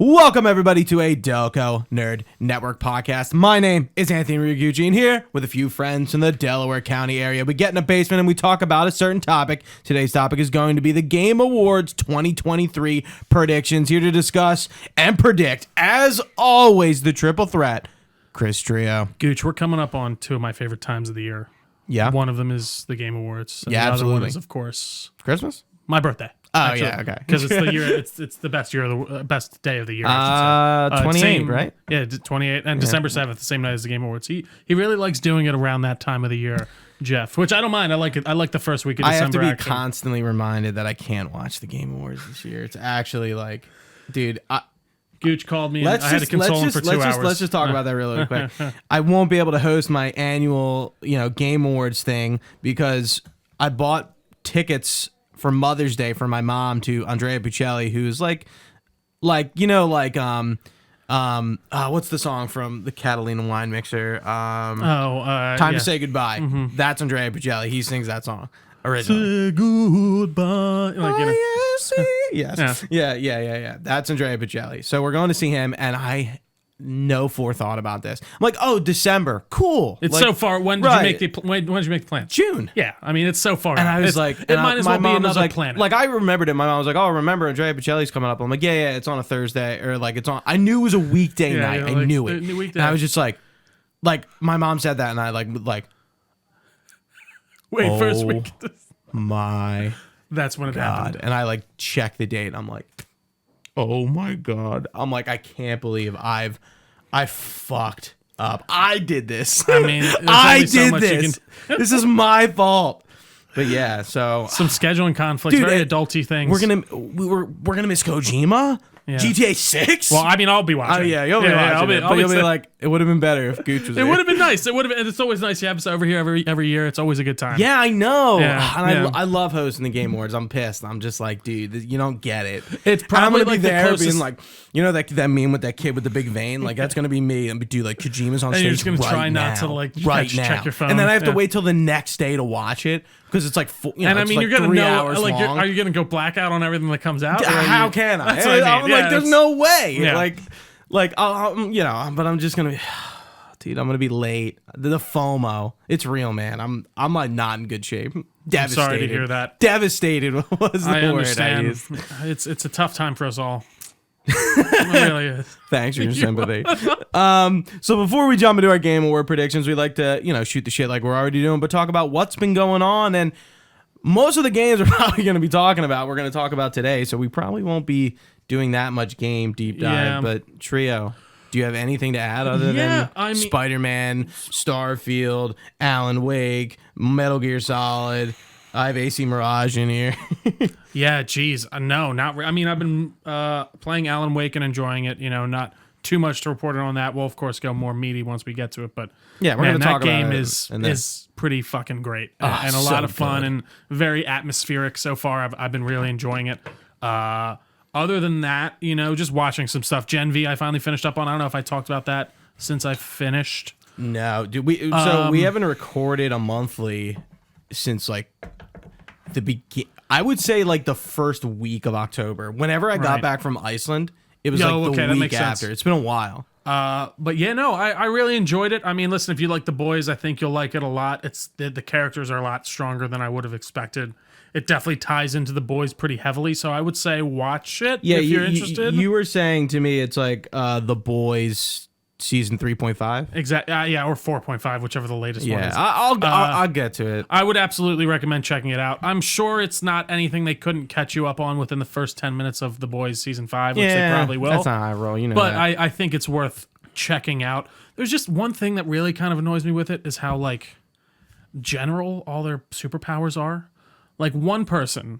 Welcome, everybody, to a Delco Nerd Network podcast. My name is Anthony Rigucci, and here with a few friends from the Delaware County area, we get in a basement and we talk about a certain topic. Today's topic is going to be the Game Awards 2023 predictions. Here to discuss and predict, as always, the triple threat, Chris Trio. Gooch, we're coming up on two of my favorite times of the year. Yeah. One of them is the Game Awards. Yeah, the absolutely. Other one is, of course, Christmas? my birthday. Oh, actually, yeah, okay. Because it's the year. It's the best year, of the best day of the year. I should say. 28, right? Yeah, 28, and December 7th, the same night as the Game Awards. He really likes doing it around that time of the year, Jeff. Which I don't mind. I like it. I like the first week of December. I have to be actually. constantly reminded that I can't watch the Game Awards this year. It's actually like, dude. Gooch called me. And I had to console him for 2 hours. Let's just talk about that really quick. I won't be able to host my annual, Game Awards thing because I bought tickets for Mother's Day for my mom to Andrea Bocelli, who's like what's the song from the Catalina Wine Mixer? Time to Say Goodbye. Mm-hmm. That's Andrea Bocelli. He sings that song originally. Say goodbye. Yes. Yeah. That's Andrea Bocelli. So we're going to see him, and I no forethought about this. I'm like, oh, December, cool. It's so far. When did you make the plan? June. Yeah, I mean it's so far. And I was like, it might as well be another planet. Like I remembered it. My mom was like, oh, remember Andrea Bocelli's coming up. I'm like, yeah, it's on a Thursday, or like it's on. I knew it was a weekday night. I knew it. And I was just like my mom said that, and I like wait, first week. My that's when it happened. And I like checked the date. I'm like, oh my God. I'm like, I can't believe I fucked up. I did this. I mean, I did this. This is my fault. But yeah, so some scheduling conflicts, dude, very adulty things. We're gonna miss Kojima. Yeah. GTA 6? Well, I mean, I'll be watching. Yeah, you'll be watching. You'll be like, it would have been better if Gooch was there. It would have been nice. It would have. It's always nice to have us over here every year. It's always a good time. Yeah, I know. Yeah, and I love hosting the Game Awards. I'm pissed. I'm just like, dude, you don't get it. It's probably I'm gonna like be there closest... being like, that meme with that kid with the big vein. Like that's gonna be me. And dude, like Kojima's on stage. You're just gonna try not to check your phone. And then I have to wait till the next day to watch it. Because it's like, and I mean, you're gonna know, like, long. Are you gonna go blackout on everything that comes out? How can I? That's what I mean. I'm like, there's no way. Yeah. But I'm just gonna be, dude, I'm gonna be late. The FOMO, it's real, man. I'm like not in good shape. Devastated. I'm sorry to hear that. Devastated was the word I used. It's a tough time for us all. It really is. Thanks for your sympathy. So before we jump into our Game Award predictions, we like to, shoot the shit like we're already doing, but talk about what's been going on. And most of the games we're probably going to be talking about, we're going to talk about today. So we probably won't be doing that much game deep dive. Yeah. But Trio, do you have anything to add other than Spider-Man, Starfield, Alan Wake, Metal Gear Solid? I have AC Mirage in here. Yeah, geez. No, not really. I mean, I've been playing Alan Wake and enjoying it. Not too much to report on that. We'll, of course, go more meaty once we get to it. But yeah, we're going to talk about it. That game is pretty fucking great. And a lot of fun and very atmospheric so far. I've been really enjoying it. Other than that, just watching some stuff. Gen V, I finally finished up on. I don't know if I talked about that since I finished. No, dude. We haven't recorded a monthly since like the begin. I would say like the first week of October. Whenever I got back from Iceland, it was like the week after. It's been a while. But yeah, no, I really enjoyed it. I mean, listen, if you like The Boys, I think you'll like it a lot. It's the characters are a lot stronger than I would have expected. It definitely ties into The Boys pretty heavily, so I would say watch it if you're interested. You were saying to me it's like The Boys season 3.5? Exactly. Yeah, or 4.5, whichever the latest one is. I'll get to it. I would absolutely recommend checking it out. I'm sure it's not anything they couldn't catch you up on within the first 10 minutes of The Boys season 5, which they probably will. That's not how I roll, But that. I think it's worth checking out. There's just one thing that really kind of annoys me with it is how, like, general all their superpowers are. Like, one person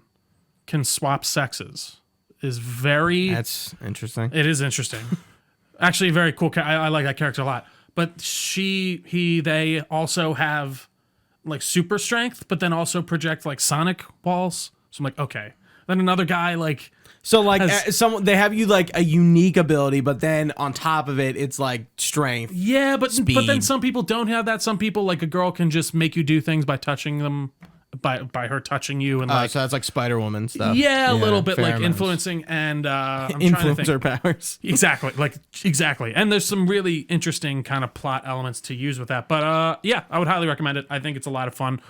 can swap sexes is very... That's interesting. It is interesting. Actually, very cool. I like that character a lot. But they also have like super strength, but then also project like sonic walls. So I'm like, okay. Then another guy like So like they have you like a unique ability, but then on top of it, it's like strength. Yeah, but then some people don't have that. Some people, like a girl, can just make you do things by touching them by her touching you and so that's like Spider-Woman stuff. Yeah, a little bit like influencing and influencer powers. Exactly. And there's some really interesting kind of plot elements to use with that. But yeah, I would highly recommend it. I think it's a lot of fun.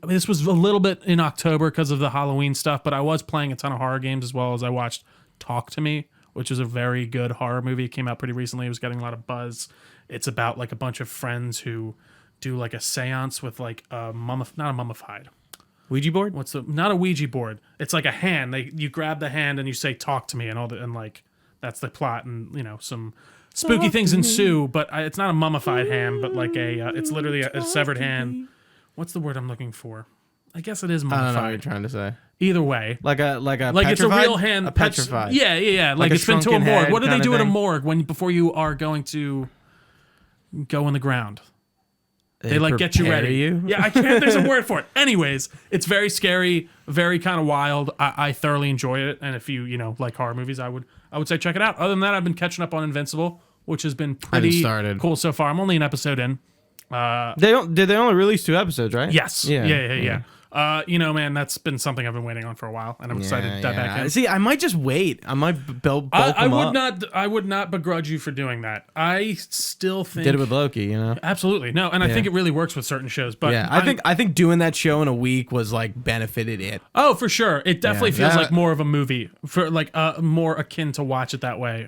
This was a little bit in October because of the Halloween stuff, but I was playing a ton of horror games as well as I watched Talk to Me, which is a very good horror movie. It came out pretty recently. It was getting a lot of buzz. It's about like a bunch of friends who do like a seance with like not a mummified. Ouija board? Not a Ouija board. It's like a hand. You grab the hand and you say "talk to me" and like that's the plot, and some spooky things ensue. But it's not a mummified hand, but like it's literally a severed hand. What's the word I'm looking for? I guess it is mummified. I don't know what you're trying to say. Either way, like it's a real hand. A petrified. Yeah. Like it's been to a morgue. What do they do at a morgue before you are going to go in the ground? They like get you ready. Yeah, I can't. There's a word for it. Anyways, it's very scary, very kind of wild. I thoroughly enjoy it, and if you like horror movies, I would say check it out. Other than that, I've been catching up on Invincible, which has been pretty cool so far. I'm only an episode in. They only release 2 episodes, right? Yes. Yeah. Man, that's been something I've been waiting on for a while, and I'm excited to dive back in. See, I might just wait. I might bulk them up. I would not begrudge you for doing that. I still think did it with Loki, Absolutely. No, and I think it really works with certain shows. But yeah, I think doing that show in a week was like benefited it. Oh, for sure. It definitely feels like more of a movie, for like more akin to watch it that way.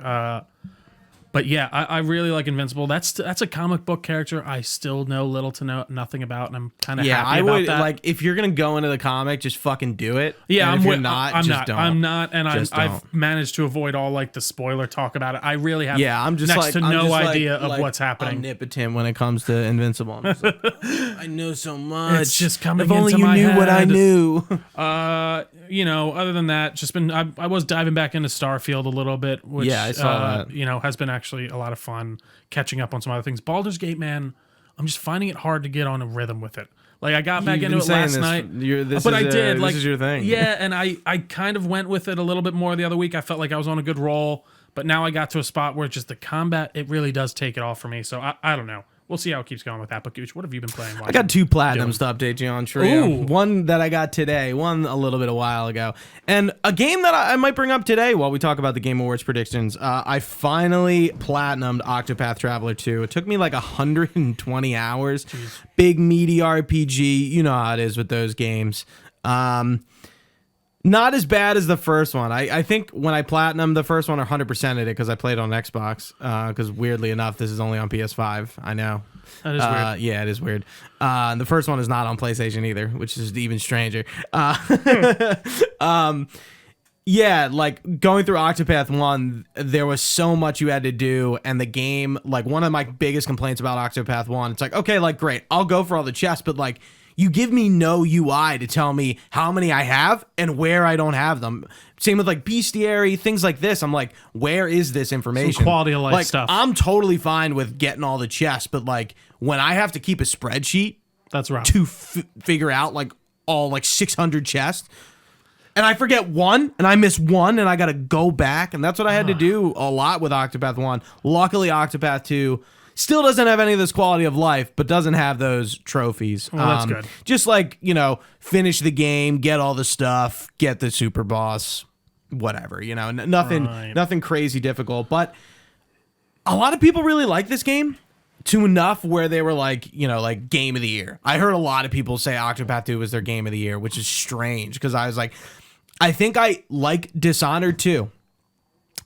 But yeah, I really like Invincible. That's a comic book character I still know little to nothing about, and I'm kind of happy about that. Like if you're gonna go into the comic, just fucking do it. Yeah, and I'm not, and I've managed to avoid all like the spoiler talk about it. I really have. Yeah, I'm just next to no idea of what's happening. Omnipotent when it comes to Invincible. I'm just like, I know so much. It's just coming. If only into you my knew head. what I knew. Other than that, just been. I was diving back into Starfield a little bit, which I saw that. Has been actually a lot of fun. Catching up on some other things. Baldur's Gate, man, I'm just finding it hard to get on a rhythm with it. Like I got back into it last night, but I did. This is your thing. Yeah, and I kind of went with it a little bit more the other week. I felt like I was on a good roll, but now I got to a spot where just the combat, it really does take it off for me. So I don't know. We'll see how it keeps going with that. But Gooch, what have you been playing? I got 2 platinums to update you on, Trio. One that I got today, one a little bit a while ago. And a game that I might bring up today while we talk about the Game Awards predictions. I finally platinumed Octopath Traveler 2. It took me like 120 hours. Jeez. Big, meaty RPG. You know how it is with those games. Not as bad as the first one. I think when I platinumed the first one, I 100%ed it because I played on Xbox. Because weirdly enough, this is only on PS5. I know. That is weird. Yeah, it is weird. The first one is not on PlayStation either, which is even stranger. Yeah, like going through Octopath 1, there was so much you had to do, and the game, like one of my biggest complaints about Octopath 1, it's like, okay, like great, I'll go for all the chests, but like you give me no UI to tell me how many I have and where I don't have them. Same with like bestiary, things like this. I'm like, where is this information? Some quality of life like, stuff. I'm totally fine with getting all the chests, but like when I have to keep a spreadsheet, that's right, to figure out like all like 600 chests, and I forget one, and I miss one, and I got to go back, and that's what I had to do a lot with Octopath 1. Luckily, Octopath 2 still doesn't have any of this quality of life, but doesn't have those trophies. Well, that's good. Just like, finish the game, get all the stuff, get the super boss, whatever. Nothing crazy difficult. But a lot of people really like this game to enough where they were like, like game of the year. I heard a lot of people say Octopath 2 was their game of the year, which is strange because I was like, I think I like Dishonored 2.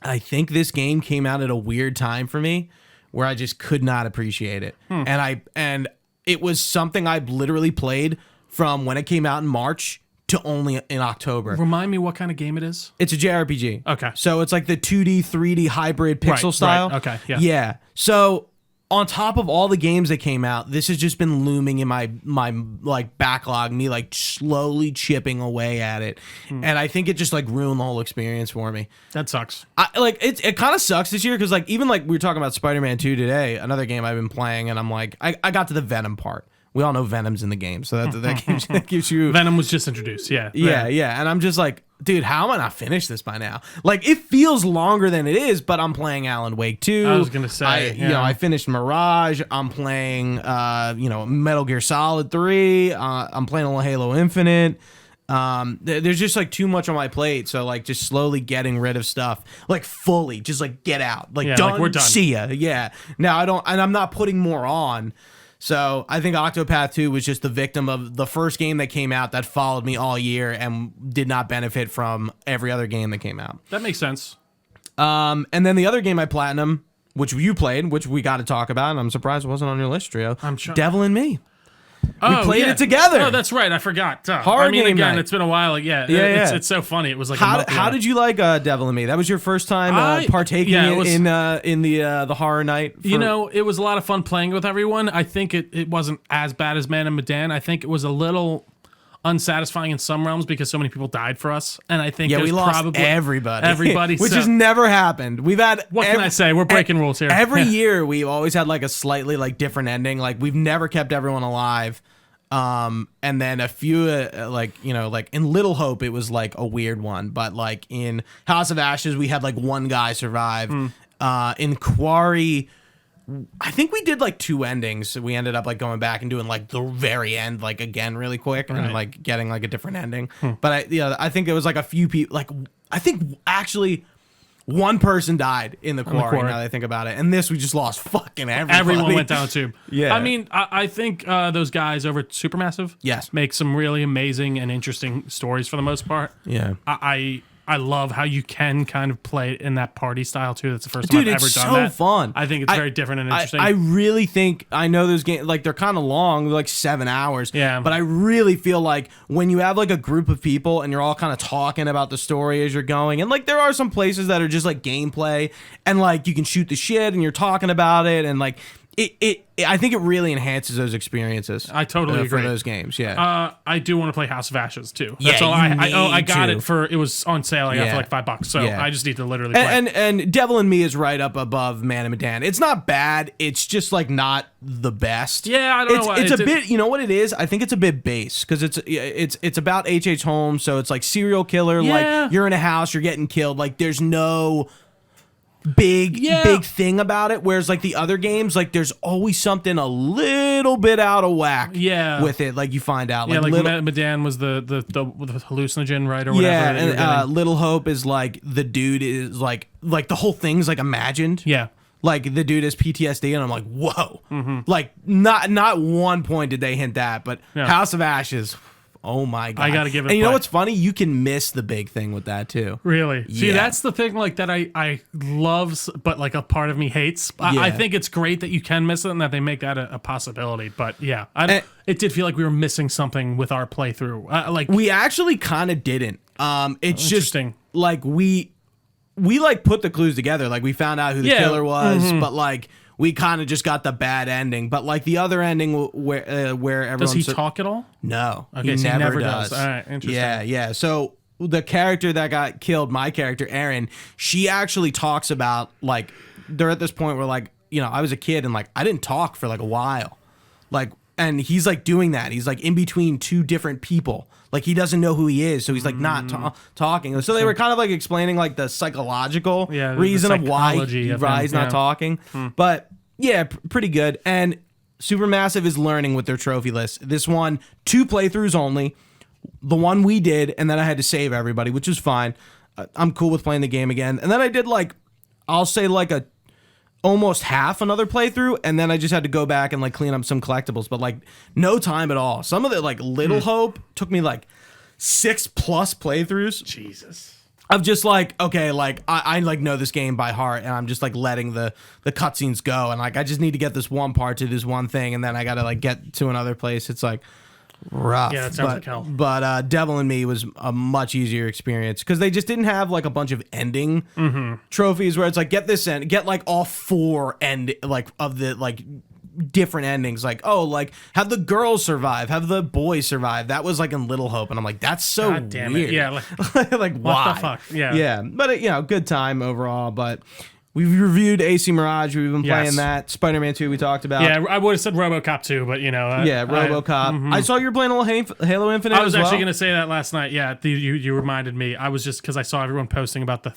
I think this game came out at a weird time for me where I just could not appreciate it. And it was something I literally played from when it came out in March to only in October. Remind me what kind of game it is? It's a JRPG. Okay. So it's like the 2D, 3D hybrid pixel style. Right. Okay. Yeah. Yeah. So on top of all the games that came out, this has just been looming in my like backlog, me like slowly chipping away at it. And I think it just like ruined the whole experience for me. That sucks. It kind of sucks this year because like even like we were talking about Spider-Man 2 today, another game I've been playing, and I'm like, I got to the Venom part. We all know Venom's in the game, so that gives you Venom was just introduced. Yeah. Yeah. And I'm just like, dude, how am I not finished this by now? Like, it feels longer than it is, but I'm playing Alan Wake 2. I was gonna say, I finished Mirage. I'm playing, Metal Gear Solid 3. I'm playing a little Halo Infinite. There's just like too much on my plate, so like just slowly getting rid of stuff, like fully, just like get out, like done. Like we're done. See ya. Yeah. Now I'm not putting more on. So I think Octopath 2 was just the victim of the first game that came out that followed me all year and did not benefit from every other game that came out. That makes sense. And then the other game I platinum, which you played, which we got to talk about, and I'm surprised it wasn't on your list, Trio. I'm sure. Devil in Me. We played it together. Oh, that's right. I forgot. Horror game again, night. It's been a while. Yeah. It's so funny. It was like how did you like Devil in Me? That was your first time partaking in the horror night. It was a lot of fun playing with everyone. I think it wasn't as bad as Man and Medan. I think it was a little unsatisfying in some realms because so many people died for us, and I think we lost probably everybody, which has never happened. We've had can I say? We're breaking rules here. Every year we've always had like a slightly like different ending. Like we've never kept everyone alive. And then a few like in Little Hope it was like a weird one, but like in House of Ashes we had like one guy survive. In Quarry, I think we did like 2 endings. We ended up like going back and doing like the very end like again really quick and like getting like a different ending. But I think it was like a few people. Like I think actually one person died in the quarry. Now that I think about it, and this we just lost fucking everybody. Everyone went down the tube. Yeah, I mean, I think those guys over at Supermassive, make some really amazing and interesting stories for the most part. Yeah, I love how you can kind of play it in that party style too. That's the first time I've ever done that. It's so fun. I think it's very different and interesting. I really think I know those games like they're kind of long, like 7 hours. Yeah. But I really feel like when you have like a group of people and you're all kind of talking about the story as you're going, and like there are some places that are just like gameplay and like you can shoot the shit and you're talking about it and like I think it really enhances those experiences. I totally agree for those games. Yeah, I do want to play House of Ashes too. That's all. I got it it was on sale. I got it for like $5. So I just need to literally play. And Devil in Me is right up above Man and Medan. It's not bad. It's just like not the best. Yeah, I don't know. It's a bit. You know what it is? I think it's a bit base because it's about H.H. Holmes. So it's like serial killer. Yeah. Like you're in a house, you're getting killed. Like there's no big thing about it, whereas like the other games, like there's always something a little bit out of whack with it, like you find out like Medan was the hallucinogen, right, or whatever. And Little Hope is like the dude is like the whole thing's like imagined, like the dude has PTSD, and I'm like, whoa. Like not one point did they hint that, but House of Ashes, oh my god! I gotta give it. And you know what's funny? You can miss the big thing with that too. Really? Yeah. See, that's the thing. Like that, I love, but like a part of me hates. I think it's great that you can miss it and that they make that a possibility. But yeah, it did feel like we were missing something with our playthrough. Like we actually kind of didn't. It's just like we like put the clues together. Like we found out who the killer was, but like. We kind of just got the bad ending, but like the other ending where everyone does he talk at all? No, okay, he never does. All right, interesting. Yeah. So the character that got killed, my character Erin, she actually talks about like they're at this point where like I was a kid and like I didn't talk for like a while, like and he's like doing that. He's like in between 2 different people. Like he doesn't know who he is, so he's like not talking. So they were kind of like explaining like the psychological reason of why he's not talking. But yeah, pretty good. And Supermassive is learning with their trophy list. This one, 2 playthroughs only. The one we did, and then I had to save everybody, which is fine. I'm cool with playing the game again. And then I did like, I'll say like almost half another playthrough, and then I just had to go back and like clean up some collectibles, but like no time at all. Some of the like Little Hope took me like 6+ playthroughs. Jesus. Of just like, okay, like I like know this game by heart, and I'm just like letting the cutscenes go, and like I just need to get this one part to this one thing, and then I gotta like get to another place. It's like rough. Yeah, that sounds like hell. But Devil in Me was a much easier experience because they just didn't have like a bunch of ending trophies where it's like get this end, get like all 4 end like of the like different endings, like like have the girls survive, have the boys survive. That was like in Little Hope, and I'm like, that's so God damn weird. It. Yeah, like what why? The fuck? Yeah. But good time overall. But We've reviewed AC Mirage. We've been playing that. Spider-Man 2 we talked about. Yeah, I would have said RoboCop 2, but RoboCop. I saw you were playing a little Halo Infinite. I was actually going to say that last night. Yeah, you reminded me. I was just because I saw everyone posting about the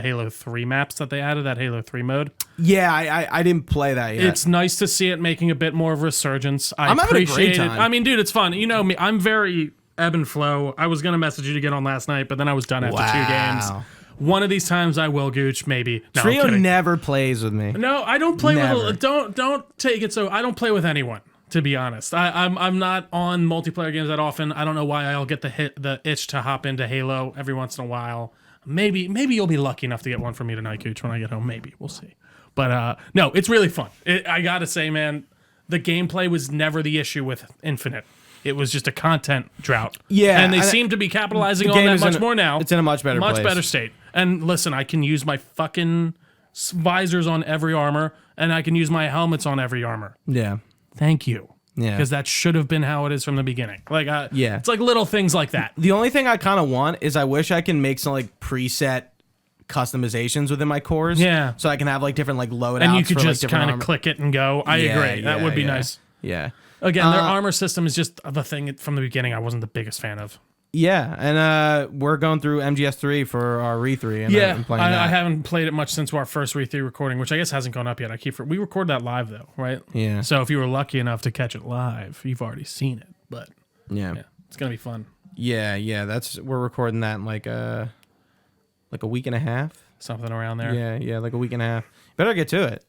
Halo 3 maps that they added, that Halo 3 mode. Yeah, I didn't play that yet. It's nice to see it making a bit more of a resurgence. I'm having a great time. I mean, dude, it's fun. You know me. I'm very ebb and flow. I was going to message you to get on last night, but then I was done after 2 games. One of these times I will, Gooch, maybe. No, Trio never plays with me. No, I don't play with... Don't take it so... I don't play with anyone, to be honest. I'm not on multiplayer games that often. I don't know why I'll get the itch to hop into Halo every once in a while. Maybe you'll be lucky enough to get one from me tonight, Gooch, when I get home. Maybe. We'll see. But no, it's really fun. I gotta say, man, the gameplay was never the issue with Infinite. It was just a content drought. Yeah. And they seem to be capitalizing on that much more now. It's in a much better place. Much better state. And listen, I can use my fucking visors on every armor, and I can use my helmets on every armor. Yeah. Thank you. Yeah. Because that should have been how it is from the beginning. Yeah. It's like little things like that. The only thing I kind of want is I wish I can make some like preset customizations within my cores. Yeah. So I can have like different like loadouts. And you could for, just like, kind of click it and go. I agree. That would be nice. Yeah. Again, their armor system is just the thing from the beginning I wasn't the biggest fan of. Yeah, and we're going through MGS3 for our Re3. And yeah, I haven't played it much since our first Re3 recording, which I guess hasn't gone up yet. We record that live though, right? Yeah. So if you were lucky enough to catch it live, you've already seen it. But yeah it's gonna be fun. Yeah, we're recording that in like a week and a half, something around there. Yeah, like a week and a half. Better get to it.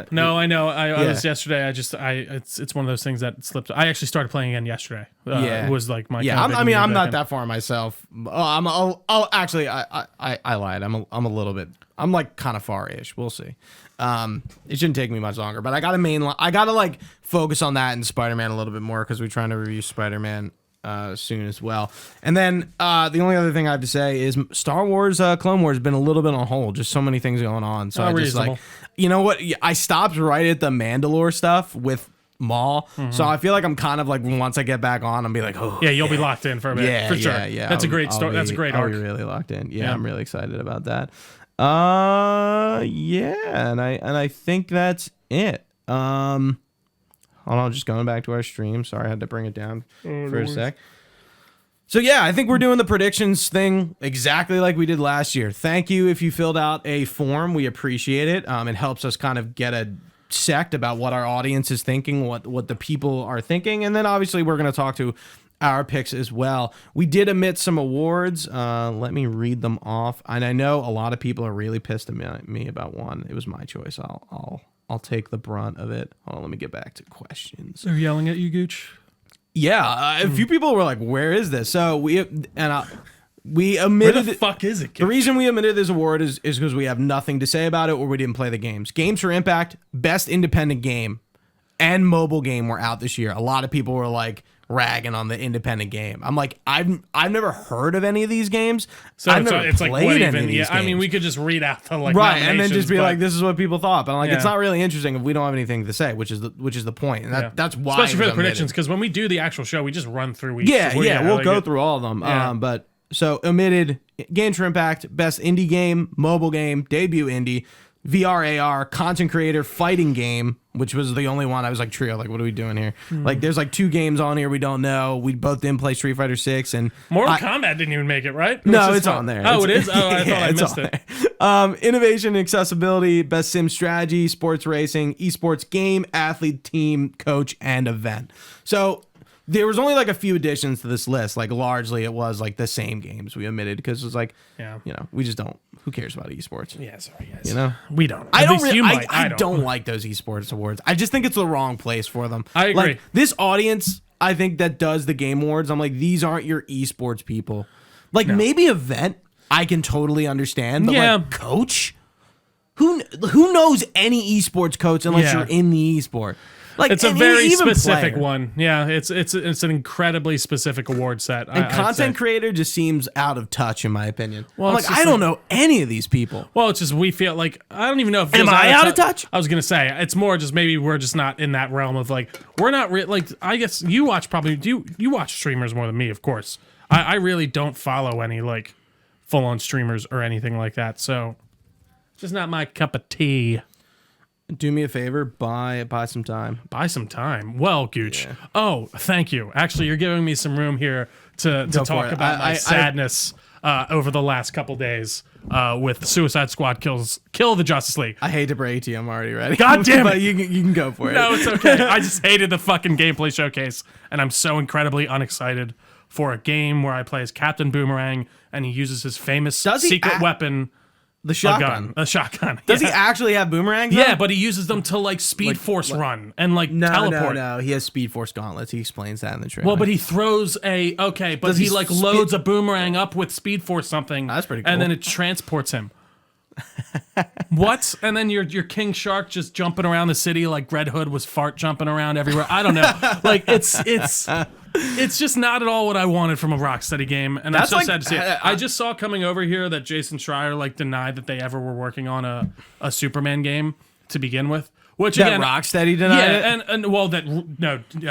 No, I know. I was yesterday. It's one of those things that slipped. I actually started playing again yesterday. It was like my. Yeah, I'm not that far myself. Actually, I lied. I'm a little bit. I'm like kind of far-ish. We'll see. It shouldn't take me much longer, but I gotta like focus on that and Spider-Man a little bit more because we're trying to review Spider-Man soon as well. And then the only other thing I have to say is Star Wars Clone Wars has been a little bit on hold. Just so many things going on. So I just like, you know what? I stopped right at the Mandalore stuff with Maul. Mm-hmm. So I feel like I'm kind of like, once I get back on, I'll be like, oh. Yeah, you'll be locked in for a bit. For sure. Yeah. That's a great story. That's a great arc. I'll be really locked in. Yeah, I'm really excited about that. And I think that's it. Hold on, just going back to our stream. Sorry, I had to bring it down for a sec. So yeah, I think we're doing the predictions thing exactly like we did last year. Thank you if you filled out a form. We appreciate it. It helps us kind of get a sect about what our audience is thinking, what the people are thinking. And then obviously we're going to talk to our picks as well. We did omit some awards. Let me read them off. And I know a lot of people are really pissed at me about one. It was my choice. I'll take the brunt of it. Hold on, let me get back to questions. They're yelling at you, Gooch? Yeah, a few people were like, "Where is this?" So we omitted. Where the fuck is it, Gooch? The reason we omitted this award is because we have nothing to say about it, or we didn't play the games. Games for Impact, best independent game, and mobile game were out this year. A lot of people were like ragging on the independent game. I'm like, I've never heard of any of these games. So I've never it's like what played even? any of these Yeah, I games. mean, we could just read out the and then just be like, this is what people thought. But I'm like, Yeah. it's not really interesting if we don't have anything to say, which is the point. And that's why, especially for the it was predictions, omitted. because when we do the actual show, we just run through each. We'll go through all of them. Yeah. But so omitted Games for Impact, best indie game, mobile game, debut indie, VR AR, content creator, fighting game, which was the only one I was like, trio, like, what are we doing here? Like, there's like 2 games on here we don't know. We both didn't play Street Fighter 6 and Mortal Kombat didn't even make it, right? No, it's on there. Oh, it is? Oh, I thought I missed it. Innovation and accessibility, best sim strategy, sports racing, esports game, athlete, team, coach, and event. So there was only like a few additions to this list. Like largely it was like the same games we omitted because it was like, we just don't. Who cares about esports? Yeah, sorry guys. You know, we don't. I don't like those esports awards. I just think it's the wrong place for them. I agree. Like this audience, I think that does the game awards. I'm like, these aren't your esports people. Like maybe event, I can totally understand. But like coach, who knows any esports coach unless you're in the esport? Like, it's a very specific one. Yeah, it's an incredibly specific award set. And content creator just seems out of touch, in my opinion. Well, like I don't know any of these people. Well, it's just we feel like I don't even know if am I out of touch? I was gonna say it's more just maybe we're just not in that realm of like we're not like I guess you watch you watch streamers more than me, of course. I really don't follow any like full on streamers or anything like that. So Just not my cup of tea. Do me a favor, buy some time. Buy some time. Well, Gooch. Yeah. Oh, thank you. Actually, you're giving me some room here to talk about my sadness over the last couple days with Suicide Squad kill the Justice League. I hate to break it to you, I'm already ready. God damn it. But you can go for it. No, it's okay. I just hated the fucking gameplay showcase, and I'm so incredibly unexcited for a game where I play as Captain Boomerang, and he uses his famous secret weapon. The shotgun. A shotgun. Does he actually have boomerangs? Yeah, but he uses them to like Speed Force run and like teleport. No. He has Speed Force gauntlets. He explains that in the trailer. Well, but he throws but he like loads a boomerang up with Speed Force something. That's pretty cool. And then it transports him. What? And then your King Shark just jumping around the city like Red Hood was fart jumping around everywhere. I don't know. Like it's just not at all what I wanted from a Rocksteady game, and I'm so sad to see it. I just saw coming over here that Jason Schreier like denied that they ever were working on a Superman game to begin with. Which that again, Rocksteady denied it? and well,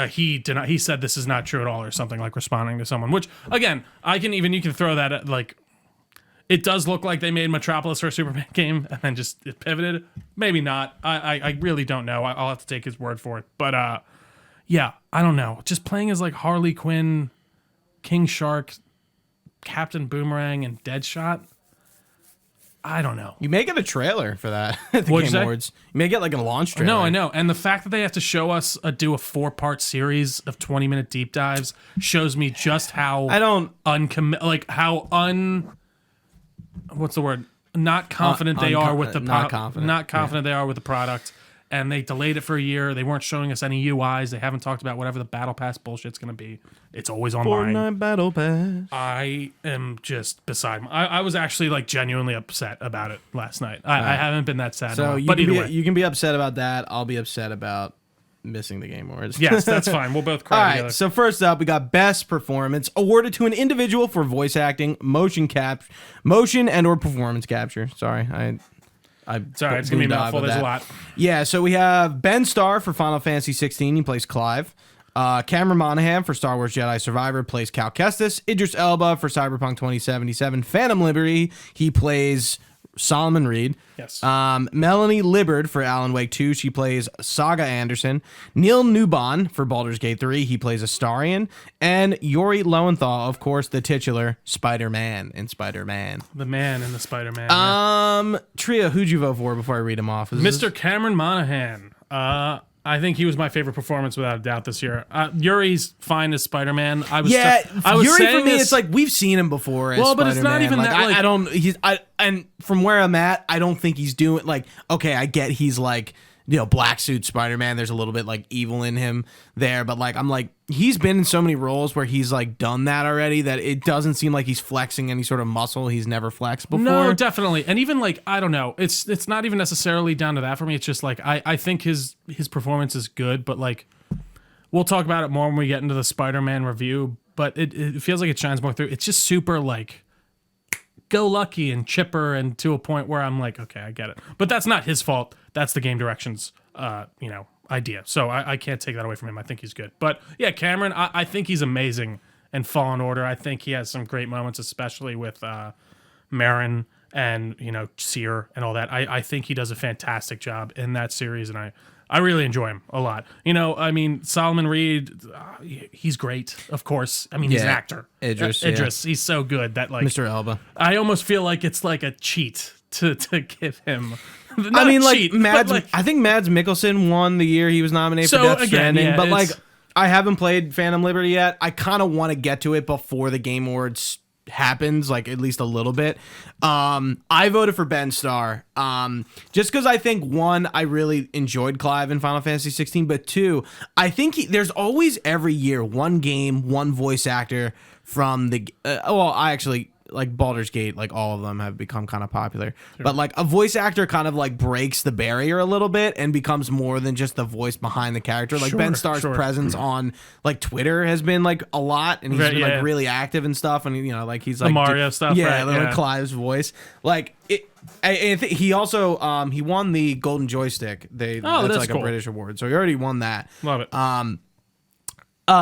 he denied. He said this is not true at all, or something, like responding to someone. Which again, you can throw that at like. It does look like they made Metropolis for a Superman game and then just it pivoted. Maybe not. I really don't know. I'll have to take his word for it. But yeah, I don't know. Just playing as like Harley Quinn, King Shark, Captain Boomerang, and Deadshot. I don't know. You may get a trailer for that at the Game Awards. You may get like a launch trailer. No, I know. And the fact that they have to show us do a 4-part series of 20-minute deep dives shows me just how what's the word? Not confident they are with the they are with the product. And they delayed it for a year. They weren't showing us any UIs. They haven't talked about whatever the Battle Pass bullshit's going to be. It's always online. Fortnite Battle Pass. I am just beside I was actually like genuinely upset about it last night. I haven't been that sad. So you can be upset about that. I'll be upset about missing the Game Awards. Yes, that's fine. We'll both cry together. All right, so first up, we got Best Performance, awarded to an individual for voice acting, motion and or performance capture. Sorry, it's going to be a mouthful. There's a lot. Yeah, so we have Ben Starr for Final Fantasy 16. He plays Clive. Cameron Monaghan for Star Wars Jedi Survivor plays Cal Kestis. Idris Elba for Cyberpunk 2077 Phantom Liberty. He plays Solomon Reed. Yes. Melanie Libbard for Alan Wake 2. She plays Saga Anderson. Neil Newbon for Baldur's Gate 3. He plays Astarion. And Yuri Lowenthal, of course, the titular Spider-Man in Spider-Man. The man in the Spider-Man. Tria, who'd you vote for before I read him off? Mr. Cameron Monaghan. I think he was my favorite performance without a doubt this year. Yuri's fine as Spider-Man. Yuri for me, it's like we've seen him before. As but it's not even like, that. Like, and from where I'm at, I don't think he's doing like. Okay, I get he's like black suit Spider-Man. There's a little bit like evil in him there, but like I'm like he's been in so many roles where he's like done that already that it doesn't seem like he's flexing any sort of muscle he's never flexed before. No, definitely. And even like I don't know, it's not even necessarily down to that for me. It's just like I think his performance is good, but like we'll talk about it more when we get into the Spider-Man review. But it feels like it shines more through. It's just super like go lucky and chipper, and to a point where I'm like, okay, I get it. But that's not his fault. That's the game direction's idea. So I can't take that away from him. I think he's good. But yeah, Cameron, I think he's amazing in Fallen Order. I think he has some great moments, especially with Marin and Seer and all that. I think he does a fantastic job in that series, and I really enjoy him a lot. Solomon Reed, he's great, of course. He's an actor. Idris, he's so good that like Mr. Elba. I almost feel like it's like a cheat to give him. I think Mads Mikkelsen won the year he was nominated for Death Stranding, but like I haven't played Phantom Liberty yet. I kind of want to get to it before the Game Awards happens, like at least a little bit. I voted for Ben Starr just because I think one, I really enjoyed Clive in Final Fantasy 16, but two, I think there's always every year one game, one voice actor from the I actually like Baldur's Gate, like all of them have become kind of popular. Sure. But like a voice actor kind of like breaks the barrier a little bit and becomes more than just the voice behind the character. Like Ben Starr's presence on like Twitter has been like a lot, and he's been like really active and stuff. And like he's like the Mario stuff, like Clive's voice. Like I think he also he won the Golden Joystick. That's like cool. A British award, so he already won that. Love it.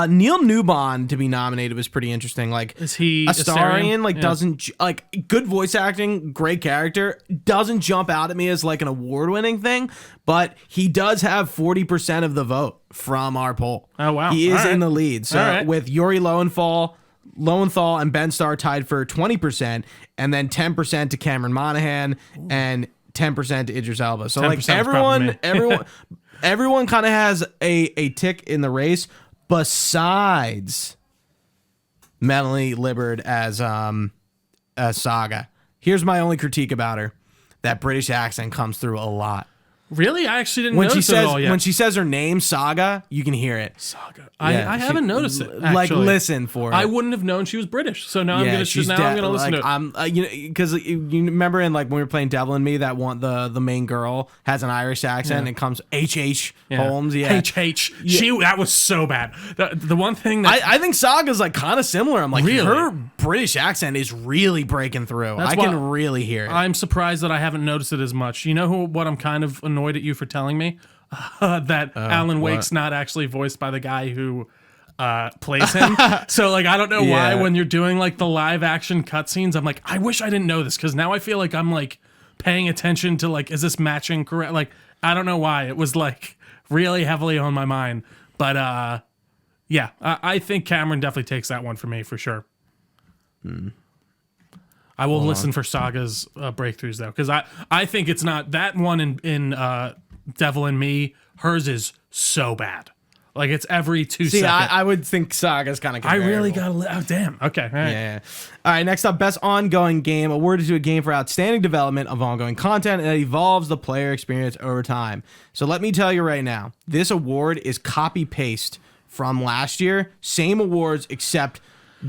Neil Newbon to be nominated was pretty interesting. Like, is he Astarion? Like, doesn't like good voice acting, great character. Doesn't jump out at me as like an award-winning thing, but he does have 40% of the vote from our poll. Oh wow, he is in the lead. So with Yuri Lowenthal and Ben Starr tied for 20%, and then 10% to Cameron Monaghan and 10% to Idris Elba. So like everyone kind of has a tick in the race. Besides Melanie Liburd as Saga. Here's my only critique about her. That British accent comes through a lot. Really? I actually didn't notice it at all yet. When she says her name, Saga, you can hear it. Saga. Yeah, I haven't noticed it, actually. Like, listen for it. I wouldn't have known she was British, so now I'm going to listen to it. Because you remember in like when we were playing Devil and Me, that one the main girl has an Irish accent and comes H.H. Holmes. Yeah. H.H. That was so bad. The one thing that... I think Saga's like kind of similar. I'm like, her British accent is really breaking through. I can really hear it. I'm surprised that I haven't noticed it as much. You know what I'm kind of annoyed at you for telling me? That Alan Wake's not actually voiced by the guy who plays him. So like, I don't know why when you're doing like the live action cutscenes, I'm like, I wish I didn't know this, because now I feel like I'm like paying attention to like, is this matching correct? Like, I don't know why it was like really heavily on my mind, but I think Cameron definitely takes that one for me for sure. I will listen for Saga's breakthroughs though, because I think it's not that one in Devil and Me. Hers is so bad. Like, it's every 2 seconds. I would think Saga's kind of comparable. I really got to... Oh, damn. Okay. All right. Yeah. All right, next up, Best Ongoing Game. Awarded to a game for outstanding development of ongoing content that evolves the player experience over time. So let me tell you right now, this award is copy-paste from last year. Same awards, except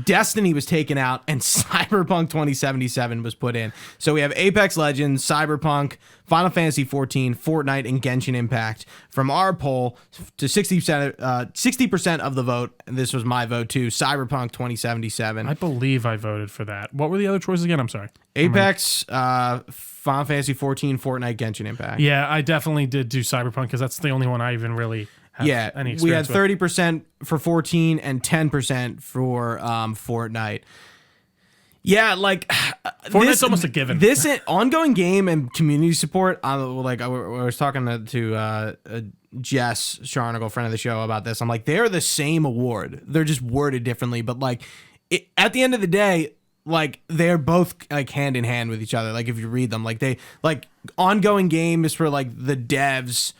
Destiny was taken out and Cyberpunk 2077 was put in. So we have Apex Legends, Cyberpunk, Final Fantasy 14, Fortnite, and Genshin Impact. From our poll, to 60% of the vote, and this was my vote too, Cyberpunk 2077. I believe I voted for that. What were the other choices again? I'm sorry. Apex, Final Fantasy 14, Fortnite, Genshin Impact. Yeah, I definitely did do Cyberpunk because that's the only one I even really... We had 30% for 14 and 10% for Fortnite. Yeah, like Fortnite's almost a given. This ongoing game and community support. I was talking to Jess Sharnagle, friend of the show, about this. I'm like, they're the same award. They're just worded differently, but like at the end of the day, like they're both like hand in hand with each other. Like if you read them, like ongoing game is for like the devs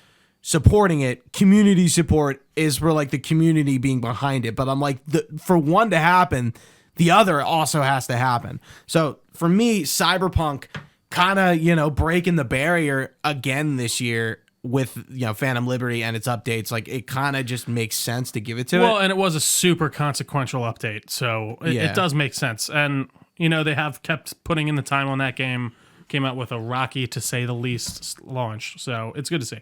supporting it. Community support is for like the community being behind it. But I'm like, for one to happen, the other also has to happen. So for me, Cyberpunk kind of, breaking the barrier again this year with, Phantom Liberty and its updates. Like it kind of just makes sense to give it to it. Well, and it was a super consequential update. So it does make sense. And, they have kept putting in the time on that game. Came out with a rocky, to say the least, launch. So it's good to see.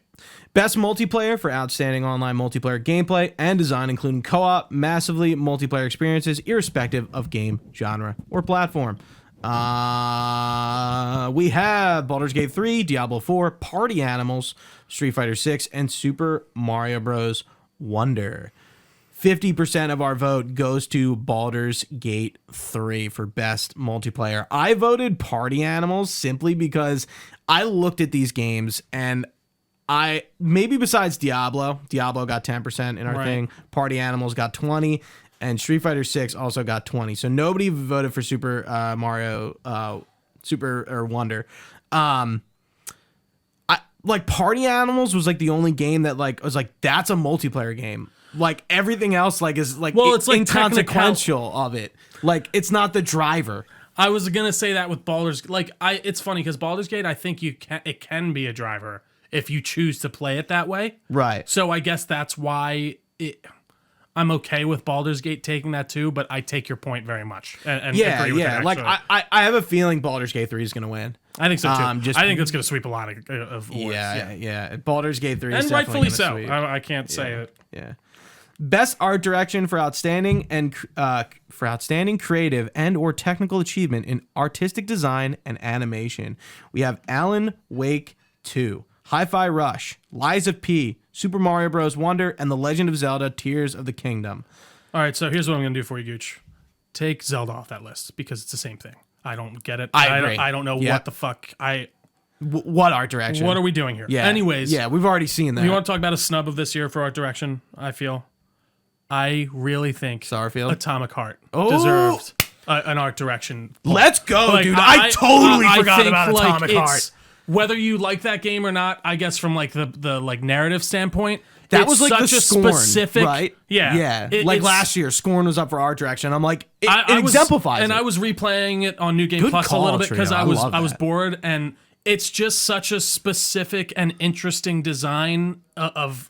Best multiplayer for outstanding online multiplayer gameplay and design, including co-op, massively multiplayer experiences, irrespective of game, genre, or platform. We have Baldur's Gate 3, Diablo 4, Party Animals, Street Fighter 6, and Super Mario Bros. Wonder. 50% of our vote goes to Baldur's Gate 3 for best multiplayer. I voted Party Animals simply because I looked at these games and maybe besides Diablo got 10% in our thing. Party Animals got 20, and Street Fighter 6 also got 20. So nobody voted for Super Mario Wonder. Party Animals was like the only game that was like, that's a multiplayer game. Like everything else, is it's like inconsequential of it. Like it's not the driver. I was gonna say that with Baldur's. It's funny because Baldur's Gate, I think it can be a driver if you choose to play it that way. Right. So I guess that's why I'm okay with Baldur's Gate taking that too. But I take your point very much. And agree with it, like I have a feeling Baldur's Gate 3 is gonna win. I think so too. I think it's gonna sweep a lot of awards. Yeah. Baldur's Gate 3 is and rightfully so. I can't say it. Yeah. Best art direction for outstanding creative and or technical achievement in artistic design and animation. We have Alan Wake 2, Hi-Fi Rush, Lies of P, Super Mario Bros. Wonder, and The Legend of Zelda: Tears of the Kingdom. All right, so here's what I'm going to do for you, Gooch. Take Zelda off that list because it's the same thing. I don't get it. I agree. I don't know what the fuck. What art direction? What are we doing here? Yeah. Anyways. Yeah, we've already seen that. You want to talk about a snub of this year for art direction, I feel? I really think Starfield? Atomic Heart deserved an art direction. Let's go, dude. I totally forgot about Atomic Heart. Whether you like that game or not, I guess from like the like narrative standpoint, that was like such the a Scorn, specific, right? Yeah. Like last year, Scorn was up for art direction. I'm like, it exemplifies and it. I was replaying it on New Game Plus a little bit because I was bored, and it's just such a specific and interesting design of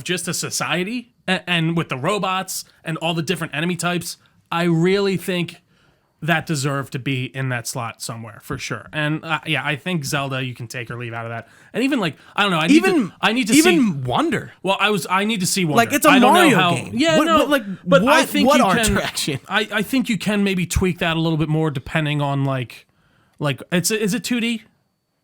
just a society, and with the robots and all the different enemy types. I really think that deserved to be in that slot somewhere for sure. And I think Zelda you can take or leave out of that. And even like I don't know, I need to see Wonder. Well, I need to see Wonder. Like it's a Mario game. Yeah, but I think what you art can, direction? I think you can maybe tweak that a little bit more depending on like is it 2D?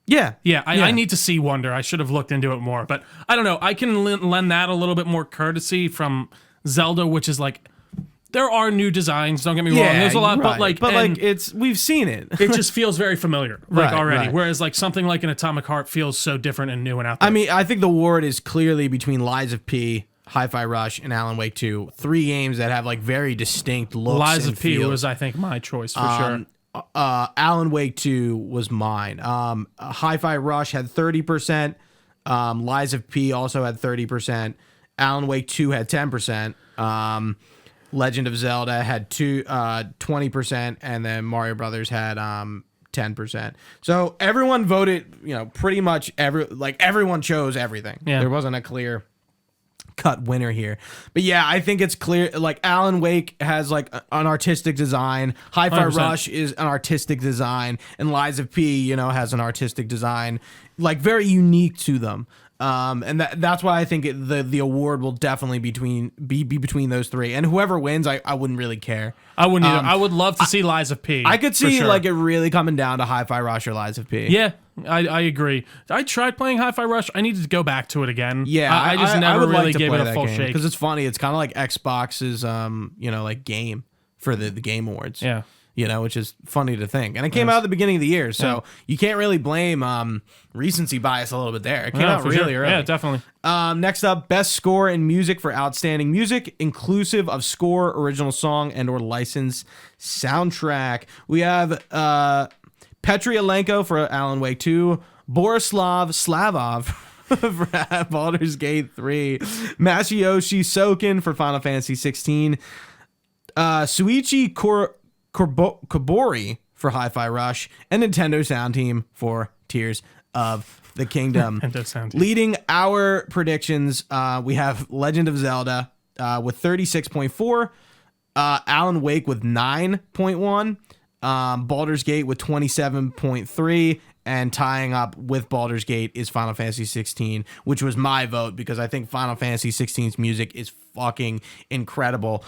Yeah. I need to see Wonder. I should have looked into it more, but I don't know. I can lend that a little bit more courtesy from Zelda, which is like. There are new designs. Don't get me wrong. There's a lot, but we've seen it. It just feels very familiar, already. Right. Whereas like something like an Atomic Heart feels so different and new and out there. I mean, I think the award is clearly between Lies of P, Hi-Fi Rush, and Alan Wake 2. 3 games that have like very distinct looks. Lies of P feels. was, I think, my choice for sure. Alan Wake 2 was mine. Hi-Fi Rush had 30%. Lies of P also had 30%. Alan Wake 2 had 10%. Legend of Zelda had 20%, and then Mario Brothers had 10%. So everyone voted, pretty much everyone chose everything. Yeah. There wasn't a clear cut winner here. But yeah, I think it's clear like Alan Wake has like an artistic design, Hi-Fi 100%. Rush is an artistic design, and Lies of P, has an artistic design, like very unique to them. And that's why I think the award will definitely be between those 3, and whoever wins, I wouldn't really care. I wouldn't either. I would love to see Lies of P. I could see like it really coming down to Hi-Fi Rush or Lies of P. Yeah, I agree. I tried playing Hi-Fi Rush. I needed to go back to it again. Yeah, I just never really gave it a full shake because it's funny. It's kind of like Xbox's like game for the Game Awards. Yeah. Which is funny to think. And it came out at the beginning of the year, so you can't really blame recency bias a little bit there. It came out really early. Yeah, definitely. Next up, best score in music for outstanding music, inclusive of score, original song, and or licensed soundtrack. We have Petri Alenko for Alan Wake 2, Borislav Slavov for Baldur's Gate 3, Masayoshi Soken for Final Fantasy 16, Suichi Kobori for Hi-Fi Rush, and Nintendo Sound Team for Tears of the Kingdom. Leading our predictions, we have Legend of Zelda with 36.4, Alan Wake with 9.1, Baldur's Gate with 27.3, and tying up with Baldur's Gate is Final Fantasy 16, which was my vote because I think Final Fantasy 16's music is fucking incredible.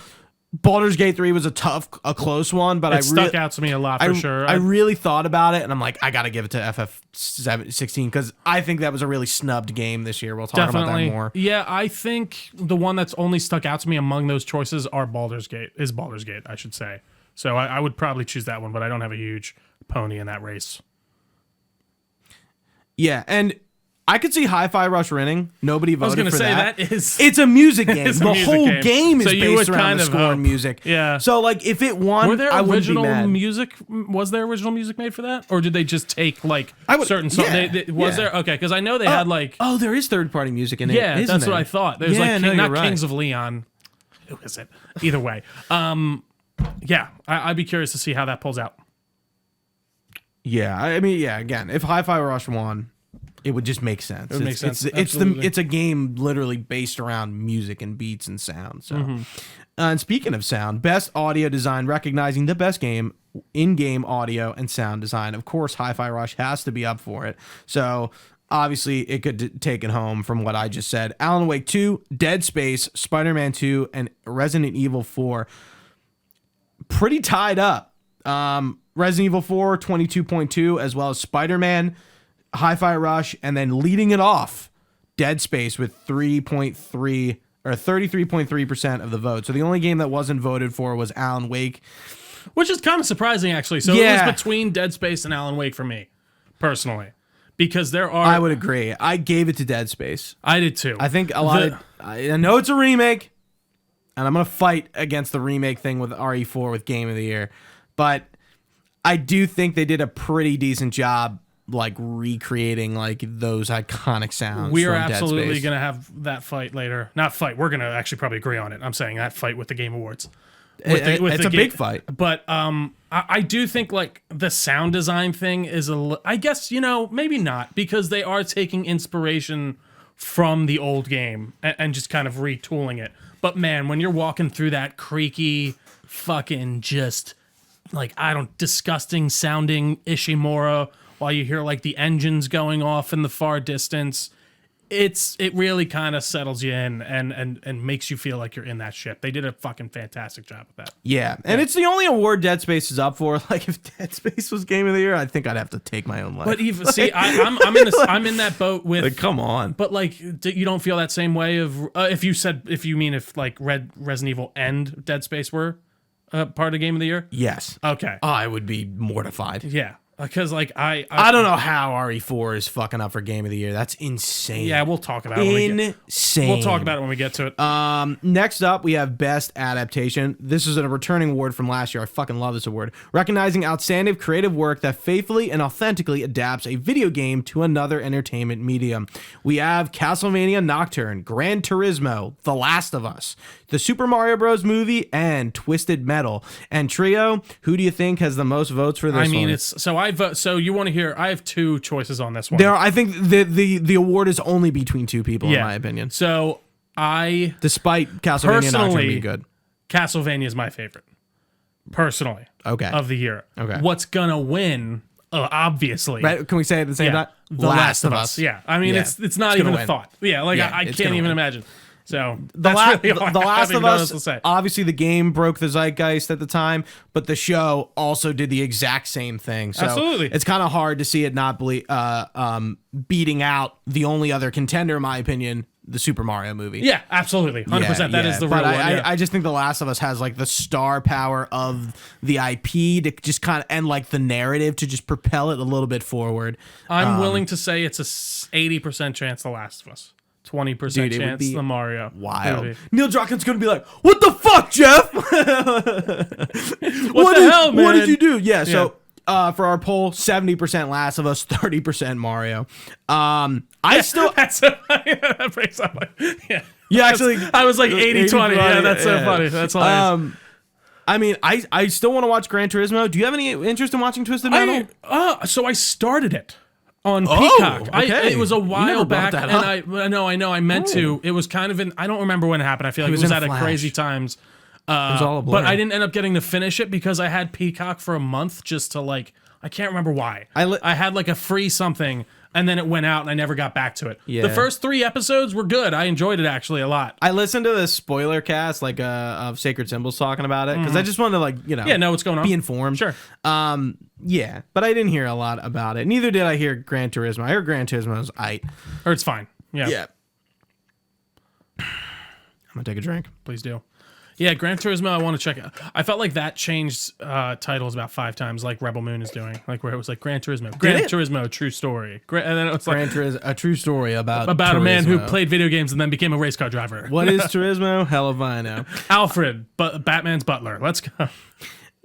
Baldur's Gate 3 was a close one, but it stuck out to me a lot for sure. I really thought about it, and I'm like, I got to give it to FF16 because I think that was a really snubbed game this year. We'll talk about that more. Yeah, I think the one that's only stuck out to me among those choices is Baldur's Gate, I should say. So I would probably choose that one, but I don't have a huge pony in that race. Yeah, and I could see Hi-Fi Rush winning. Nobody voted for that. It's a music game. The whole game is based around the score and music. Yeah. So like, if it won, I wouldn't be mad. Was there original music made for that, or did they just take like certain songs? Was there? Okay, because I know they had like. Oh, there is third-party music in it. Yeah, that's what I thought. There's not right. Kings of Leon. Who is it? Either way, yeah, I'd be curious to see how that pulls out. Yeah, I mean, again, if Hi-Fi Rush won, it would just make sense. It would make sense. It's a game literally based around music and beats and sound. So, and speaking of sound, best audio design, recognizing the best in-game audio and sound design. Of course, Hi-Fi Rush has to be up for it. So obviously, it could take it home from what I just said. Alan Wake 2, Dead Space, Spider-Man 2, and Resident Evil 4. Pretty tied up. Resident Evil 4, 22.2, as well as Spider-Man Hi-Fi Rush, and then leading it off, Dead Space with 3.3 or 33.3% of the vote. So the only game that wasn't voted for was Alan Wake, which is kind of surprising actually. So it was between Dead Space and Alan Wake for me, personally, because there are. I would agree. I gave it to Dead Space. I did too. I think a lot I know it's a remake, and I'm gonna fight against the remake thing with RE4 with Game of the Year, but I do think they did a pretty decent job, like recreating like those iconic sounds. We are absolutely going to have that fight later. Not fight. We're going to actually probably agree on it. I'm saying that fight with the Game Awards. It's a big fight. But I do think like the sound design thing is I guess, maybe not, because they are taking inspiration from the old game and just kind of retooling it. But man, when you're walking through that creaky fucking just like, disgusting sounding Ishimura while you hear like the engines going off in the far distance, it really kind of settles you in and makes you feel like you're in that ship. They did a fucking fantastic job with that. Yeah, and it's the only award Dead Space is up for. Like, if Dead Space was Game of the Year, I think I'd have to take my own life. But even see, I'm in that boat with. Like, come on. But like, you don't feel that same way of if you mean like Resident Evil and Dead Space were part of Game of the Year. Yes. Okay. I would be mortified. Yeah. Because like I don't know how RE4 is fucking up for Game of the Year. That's insane. Yeah, we'll talk about it. We'll talk about it when we get to it. Next up, we have Best Adaptation. This is a returning award from last year. I fucking love this award. Recognizing outstanding creative work that faithfully and authentically adapts a video game to another entertainment medium. We have Castlevania Nocturne, Gran Turismo, The Last of Us, the Super Mario Bros. Movie, and Twisted Metal. And Trio, who do you think has the most votes for this one? So you want to hear? I have two choices on this one. I think the award is only between two people, in my opinion. So despite Castlevania Nocturne being good, Castlevania is my favorite, personally. Okay. Of the year. Okay. What's gonna win? Obviously. Right? Can we say it at the same time? The Last of Us. Yeah. I mean, it's not even a thought. Yeah. Like I can't even imagine. So The Last of Us, obviously the game broke the zeitgeist at the time, but the show also did the exact same thing. So absolutely. It's kind of hard to see it not beating out the only other contender, in my opinion, the Super Mario movie. Yeah, absolutely. 100%. That is the real one. I just think The Last of Us has like the star power of the IP to just kind of, and like the narrative to just propel it a little bit forward. I'm willing to say it's a 80% chance The Last of Us. 20% chance the Mario. Wild. Movie. Neil Druckmann's gonna be like, "What the fuck, Jeff? what the hell, man? What did you do?" Yeah. So for our poll, 70% Last of Us, 30% Mario. That breaks up. Yeah, actually, I was like 80-20. Yeah, that's so funny. That's hilarious. I mean, I still want to watch Gran Turismo. Do you have any interest in watching Twisted Metal? So I started it on Peacock. Okay. It was a while back, and I know. I meant to. It was kind of I don't remember when it happened. I feel like it was at a crazy times. It was all a blur. But I didn't end up getting to finish it because I had Peacock for a month just to like. I can't remember why. I had like a free something, and then it went out, and I never got back to it. Yeah. The first 3 episodes were good. I enjoyed it actually a lot. I listened to the spoiler cast of Sacred Symbols talking about it because I just wanted to know what's going on, be informed. Sure. Yeah, but I didn't hear a lot about it. Neither did I hear Gran Turismo. I heard Gran Turismo's or it's fine. Yeah. I'm gonna take a drink. Please do. Yeah, Gran Turismo, I want to check it. I felt like that changed titles about 5 times, like Rebel Moon is doing, like where it was like Gran Turismo, Turismo, true story, and then it was like a true story about a man who played video games and then became a race car driver. What is Turismo? Hell if I know. Alfred, Batman's butler. Let's go.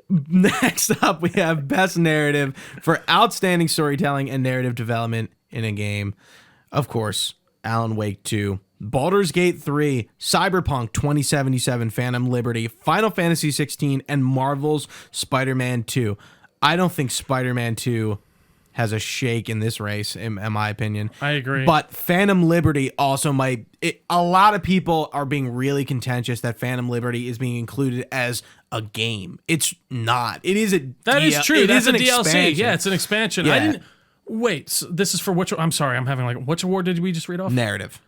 Next up, we have Best Narrative for Outstanding Storytelling and Narrative Development in a Game. Of course, Alan Wake 2, Baldur's Gate 3, Cyberpunk 2077, Phantom Liberty, Final Fantasy 16, and Marvel's Spider-Man 2. I don't think Spider-Man 2 has a shake in this race, in my opinion. I agree. But Phantom Liberty also might... a lot of people are being really contentious that Phantom Liberty is being included as a game. It's not. It is a... That is true. That's a DLC. Expansion. Yeah, it's an expansion. Yeah. I didn't... Wait, so this is for which... I'm sorry, I'm having like... Which award did we just read off? Narrative.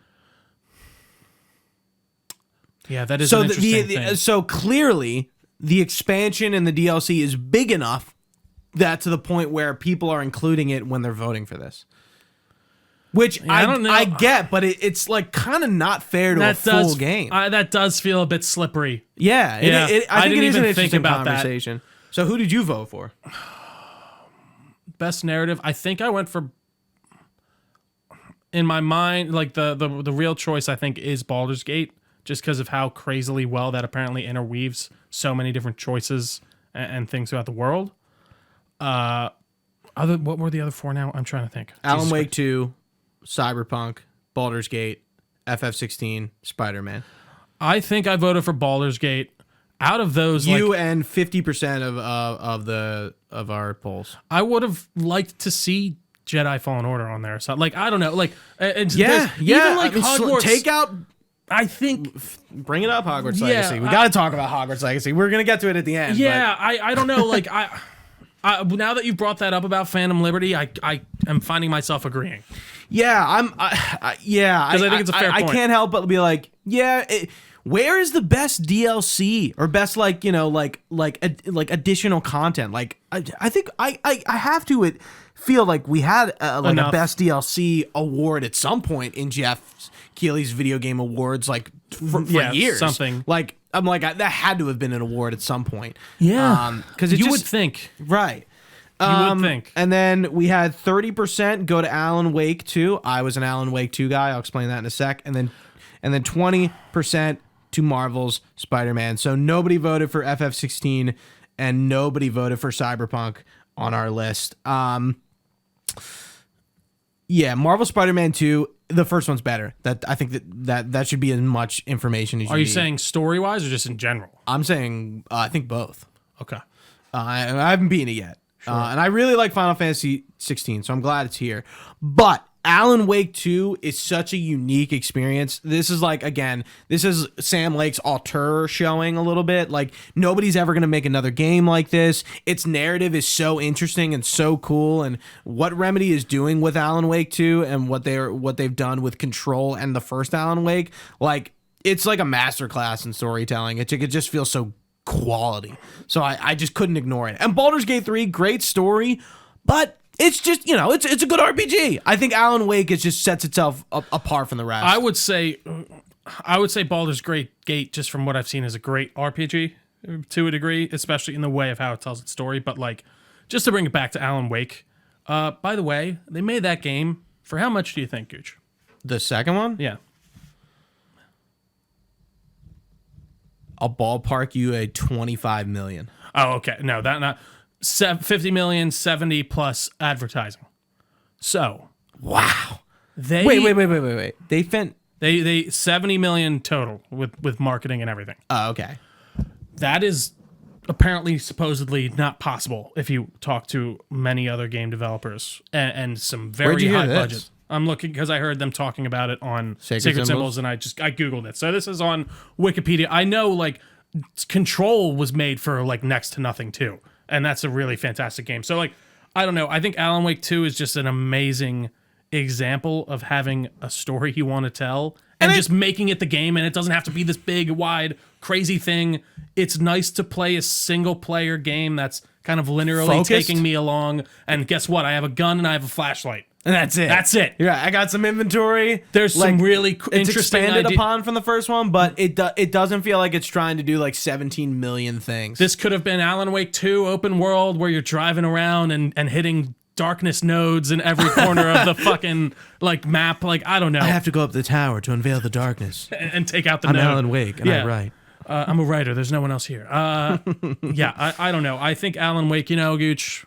Yeah, that is an interesting thing. So clearly, the expansion and the DLC is big enough that to the point where people are including it when they're voting for this. Which I don't know. I get, but it's like kind of not fair to a full game. That does feel a bit slippery. Yeah. I think it is an interesting conversation. So who did you vote for? Best narrative. I think I went for, in my mind, like the real choice I think is Baldur's Gate, just because of how crazily well that apparently interweaves so many different choices and things throughout the world. What were the other four now? I'm trying to think. Alan Wake 2, Cyberpunk, Baldur's Gate, FF16, Spider-Man. I think I voted for Baldur's Gate. Out of those, and 50% of our polls. I would have liked to see Jedi Fallen Order on there. So, like, I don't know, like, even like Hogwarts. Take out. I think bring it up, Hogwarts Legacy. We got to talk about Hogwarts Legacy. We're gonna get to it at the end. Yeah, I don't know. Like, I now that you've brought that up about Phantom Liberty, I am finding myself agreeing. Yeah, because I think it's a fair point. I can't help but be like, where is the best DLC or best like additional content? Like I think I have to feel like we had a best DLC award at some point in Jeff Keighley's video game awards for years. Something like I'm like that had to have been an award at some point. Yeah, because you would think, right. You would think. And then we had 30% go to Alan Wake 2. I was an Alan Wake 2 guy. I'll explain that in a sec. And then 20% to Marvel's Spider-Man. So nobody voted for FF16 and nobody voted for Cyberpunk on our list. Marvel Spider-Man 2, the first one's better. I think that should be as much information as you need. Are you saying story-wise or just in general? I'm saying I think both. Okay. I haven't beaten it yet. Sure. And I really like Final Fantasy 16, so I'm glad it's here. But Alan Wake 2 is such a unique experience. This is this is Sam Lake's auteur showing a little bit. Like, nobody's ever going to make another game like this. Its narrative is so interesting and so cool. And what Remedy is doing with Alan Wake 2 and what they've done with Control and the first Alan Wake, like, it's like a masterclass in storytelling. It just feels so quality. So I just couldn't ignore it. And Baldur's Gate 3, great story, but it's just, it's a good RPG. I think Alan Wake just sets itself apart from the rest. I would say Baldur's Gate, just from what I've seen, is a great RPG to a degree, especially in the way of how it tells its story. But like, just to bring it back to Alan Wake, by the way, they made that game for how much do you think, Gooch? The second one? Yeah. I'll ballpark you a 25 million. Oh, okay. No, that not 50 million, 70 plus advertising. So, wow. They wait. They 70 million total with marketing and everything. Oh, okay. That is apparently supposedly not possible if you talk to many other game developers and some very high budget. I'm looking because I heard them talking about it on Sacred Symbols, and I Googled it. So this is on Wikipedia. I know, like, Control was made for, like, next to nothing, too. And that's a really fantastic game. So, like, I don't know. I think Alan Wake 2 is just an amazing example of having a story you want to tell and just making it the game. And it doesn't have to be this big, wide, crazy thing. It's nice to play a single-player game that's kind of linearly taking me along. And guess what? I have a gun and I have a flashlight. And that's it. Yeah, I got some inventory. There's some really interesting expanded upon from the first one, but it doesn't feel like it's trying to do like 17 million things. This could have been Alan Wake 2 open world where you're driving around and hitting darkness nodes in every corner of the fucking like map. Like, I don't know. I have to go up the tower to unveil the darkness and take out the I'm node. Alan Wake, and I write. I'm a writer. There's no one else here. I don't know. I think Alan Wake, Gooch,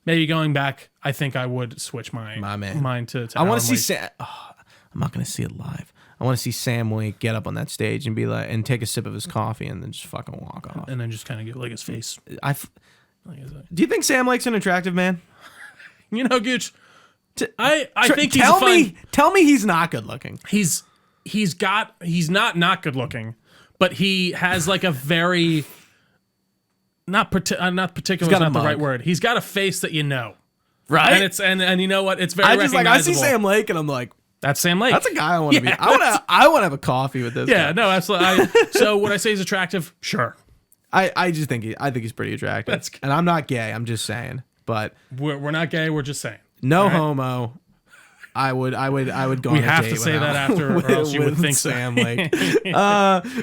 maybe going back, I think I would switch my mind to I want to see Sam. I'm not going to see it live. I want to see Sam Wake get up on that stage and be like, and take a sip of his coffee and then just fucking walk off. And then just kind of get like his face. Do you think Sam Lake's an attractive man? Gooch, I think he's fine. Tell me he's not good looking. He's not good looking, but he has like a very not particular is not the right word. He's got a face that right? And it's and you know what? It's very recognizable. I see Sam Lake and I'm like, that's Sam Lake. That's a guy I want to be. I want to have a coffee with this guy. Yeah, no, absolutely. So would I say he's attractive? Sure. I just think he's pretty attractive. And I'm not gay. I'm just saying. But we're not gay. We're just saying. No homo. I would go. We on a have date to say without- that after, or else you would think so. Sam Lake.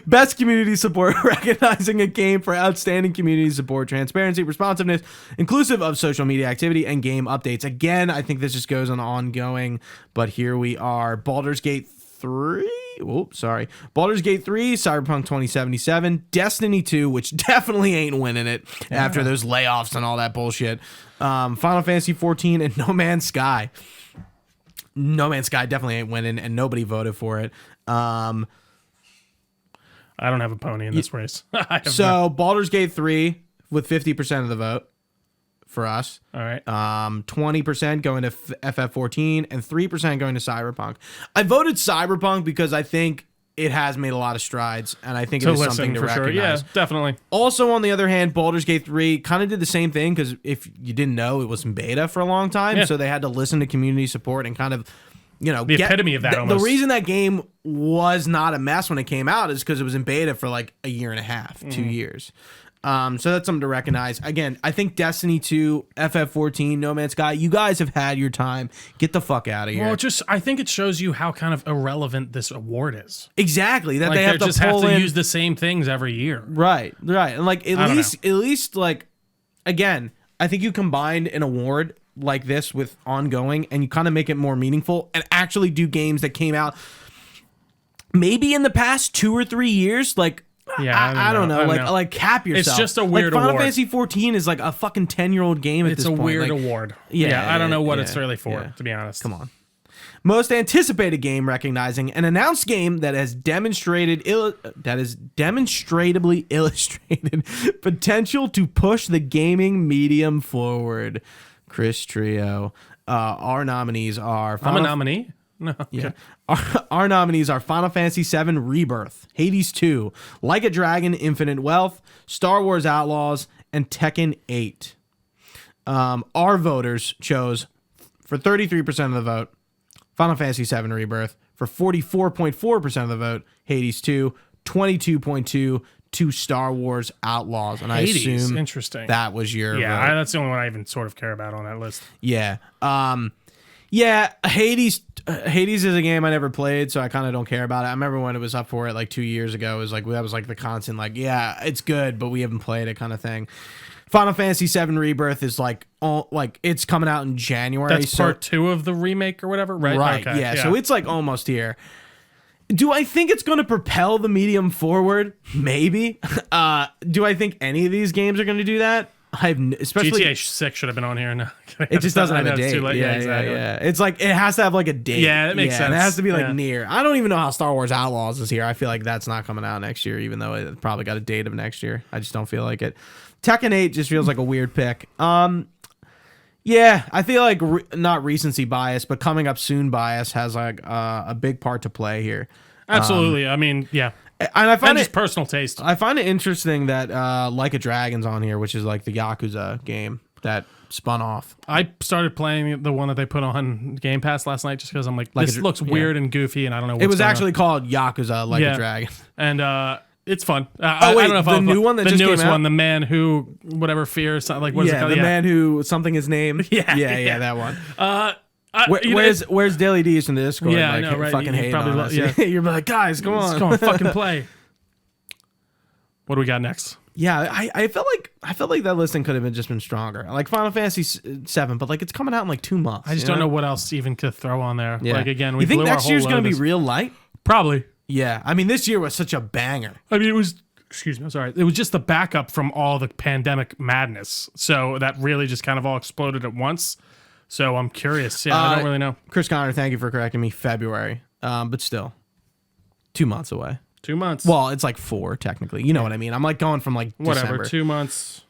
Best community support, recognizing a game for outstanding community support, transparency, responsiveness, inclusive of social media activity and game updates. Again, I think this just goes on ongoing, but here we are. Baldur's Gate 3. Baldur's Gate 3, Cyberpunk 2077, Destiny 2, which definitely ain't winning it after those layoffs and all that bullshit. Final Fantasy 14 and No Man's Sky. No Man's Sky definitely ain't winning, and nobody voted for it. I don't have a pony in this race. Baldur's Gate 3 with 50% of the vote for us. All right. 20% going to FF14 and 3% going to Cyberpunk. I voted Cyberpunk because I think it has made a lot of strides, and I think it is something to recognize. Yeah, definitely. Also, on the other hand, Baldur's Gate 3 kind of did the same thing, because if you didn't know, it was in beta for a long time, so they had to listen to community support and kind of, the epitome of that almost. The reason that game was not a mess when it came out is because it was in beta for like a year and a half, 2 years. So that's something to recognize. Again, I think Destiny 2, FF14, No Man's Sky, you guys have had your time. Get the fuck out of here. Well, I think it shows you how kind of irrelevant this award is. Exactly. That like they have to use the same things every year. Right. And like at least like, again, I think you combined an award like this with ongoing, and you kind of make it more meaningful and actually do games that came out maybe in the past 2 or 3 years, like. Yeah, I don't know. Like cap yourself. It's just a weird Final award. Fantasy 14 is like a fucking 10-year-old game at this point. It's a weird award. Yeah, I don't know what it's really for, to be honest. Come on. Most anticipated game, recognizing an announced game that has demonstrably illustrated potential to push the gaming medium forward. Chris Trio. Our nominees are. I'm a nominee. No. Okay. Yeah. Our nominees are Final Fantasy VII Rebirth, Hades 2, Like a Dragon Infinite Wealth, Star Wars Outlaws, and Tekken 8. Our voters chose, for 33% of the vote, Final Fantasy VII Rebirth, for 44.4% of the vote, Hades 2, 22.2% to Star Wars Outlaws. And Hades, I assume interesting. That was your vote. That's the only one I even sort of care about on that list. Yeah. Hades is a game I never played, so I kind of don't care about it. I remember when it was up for it like 2 years ago. It was like that was like the constant like, yeah, it's good, but we haven't played it kind of thing. Final Fantasy VII Rebirth is like it's coming out in January. That's part 2 of the remake or whatever, right? Right. Okay, yeah. So it's like almost here. Do I think it's going to propel the medium forward? Maybe. Do I think any of these games are going to do that? Especially GTA 6 should have been on here. No, it just doesn't have a date. Yeah, exactly. It's like it has to have like a date. Yeah, that makes sense. And it has to be like near. I don't even know how Star Wars Outlaws is here. I feel like that's not coming out next year, even though it probably got a date of next year. I just don't feel like it. Tekken 8 just feels like a weird pick. Yeah, I feel like not recency bias, but coming up soon bias has like a big part to play here. Absolutely. I mean, yeah. And I find just personal taste. I find it interesting that Like a Dragon's on here, which is like the Yakuza game that spun off. I started playing the one that they put on Game Pass last night just because I'm like this looks weird and goofy, and I don't know what's It was actually called Yakuza Like a Dragon. And it's fun. I don't know if the new one that just newest came out? one, the man who whatever fear, like what is it called? The man who something his name. Yeah, that one. Where's Daily D's from the Discord? Yeah, like, I know, right? Fucking hate on us. You're like, guys, come on, let's go and fucking play. What do we got next? Yeah, I felt like that listing could have just been stronger. Like Final Fantasy VII, but like it's coming out in like 2 months. I just don't know what else even could throw on there. Yeah. Like again, we you think blew next our year's whole gonna load be of real light? Probably. Yeah, I mean this year was such a banger. I mean it was. Excuse me, I'm sorry. It was just the backup from all the pandemic madness. So that really just kind of all exploded at once. So I'm curious. Yeah, I don't really know. Chris Connor, thank you for correcting me. February, but still, 2 months away. 2 months. Well, it's like 4 technically. You know what I mean? I'm like going from like whatever. December. 2 months,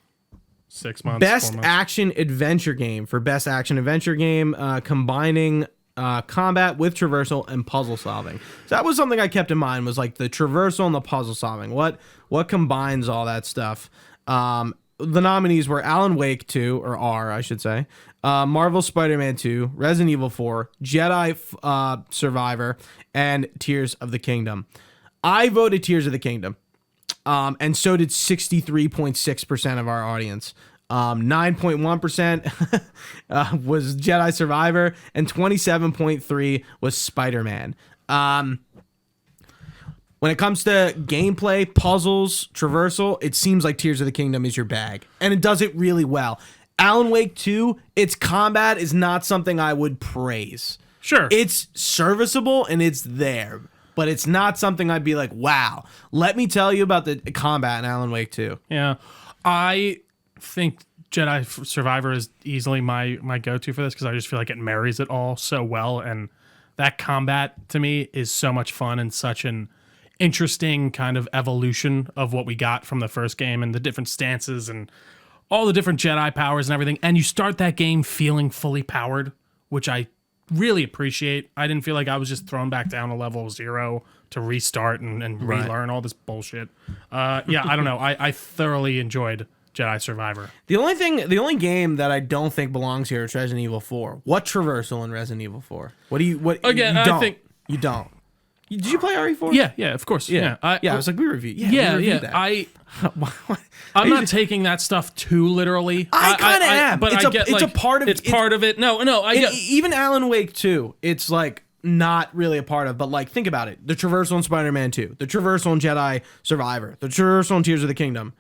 6 months. Best 4 months. action adventure game for best action adventure game, combining combat with traversal and puzzle solving. So that was something I kept in mind, was like the traversal and the puzzle solving. What combines all that stuff? The nominees were Alan Wake 2, or R, I should say, Marvel Spider-Man 2, Resident Evil 4, Jedi Survivor, and Tears of the Kingdom. I voted Tears of the Kingdom, and so did 63.6% of our audience. 9.1% was Jedi Survivor, and 27.3% was Spider-Man. When it comes to gameplay, puzzles, traversal, it seems like Tears of the Kingdom is your bag, and it does it really well. Alan Wake 2, its combat is not something I would praise. Sure. It's serviceable and it's there, but it's not something I'd be like, wow, let me tell you about the combat in Alan Wake 2. Yeah. I think Jedi Survivor is easily my go-to for this because I just feel like it marries it all so well, and that combat to me is so much fun and such an interesting kind of evolution of what we got from the first game and the different stances and all the different Jedi powers and everything. And you start that game feeling fully powered, which I really appreciate. I didn't feel like I was just thrown back down to level 0 to restart and relearn all this bullshit. Yeah, I don't know. I thoroughly enjoyed Jedi Survivor. The only game that I don't think belongs here is Resident Evil 4. What traversal in Resident Evil 4? I think you don't. Did you play RE4? Yeah, of course. Yeah, I was like, we reviewed. Yeah, we reviewed that. I'm not taking that stuff too literally. I kind of am, but it's a part of it. It's part of it. No, even Alan Wake 2, it's like not really a part of, but like think about it. The traversal in Spider-Man 2, the traversal in Jedi Survivor, the traversal in Tears of the Kingdom.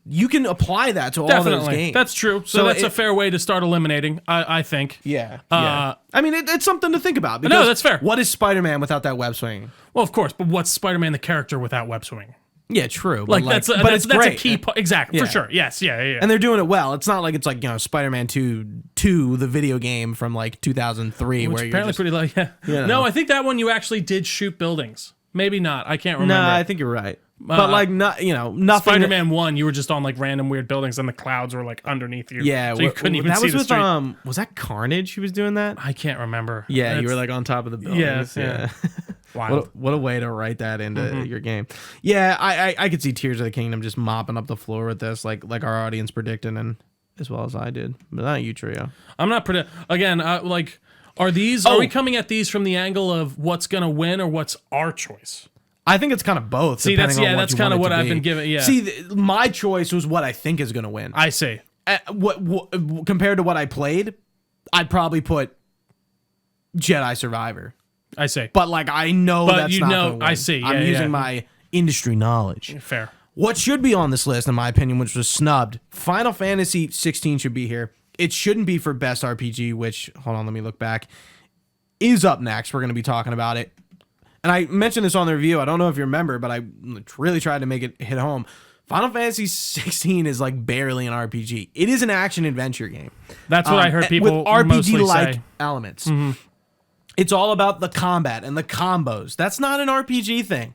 You can apply that to all those games. That's true. So that's a fair way to start eliminating, I think. Yeah. I mean, it's something to think about. No, that's fair. What is Spider-Man without that web swinging? Well, of course, but what's Spider-Man the character without web swinging? Yeah, true. That's a key part. Exactly, for sure. Yes, yeah. And they're doing it well. It's not like it's like, Spider-Man 2, the video game from like 2003. Which where apparently pretty like, No, I think that one you actually did shoot buildings. Maybe not. I can't remember. No, I think you're right. But like nothing. Spider-Man 1, you were just on like random weird buildings, and the clouds were like underneath you. Yeah, so you couldn't even see the street. Was that Carnage? Who was doing that? I can't remember. Yeah, you were like on top of the buildings. Yeah. Wild. What a way to write that into your game. Yeah, I could see Tears of the Kingdom just mopping up the floor with this, like our audience predicted, and as well as I did. But not you, Trio. I'm not again. Are we coming at these from the angle of what's gonna win or what's our choice? I think it's kind of both. See, that's kind of what I've been given. Yeah. See, my choice was what I think is going to win. I see. What compared to what I played, I'd probably put Jedi Survivor. I see. But like I know that's not going to win. I see. Yeah, I'm using my industry knowledge. Fair. What should be on this list, in my opinion, which was snubbed, Final Fantasy 16 should be here. It shouldn't be for best RPG, which, hold on, let me look back, is up next. We're going to be talking about it. And I mentioned this on the review. I don't know if you remember, but I really tried to make it hit home. Final Fantasy 16 is like barely an RPG. It is an action-adventure game. That's what I heard people with RPG-like say. elements. Mm-hmm. It's all about the combat and the combos. That's not an RPG thing.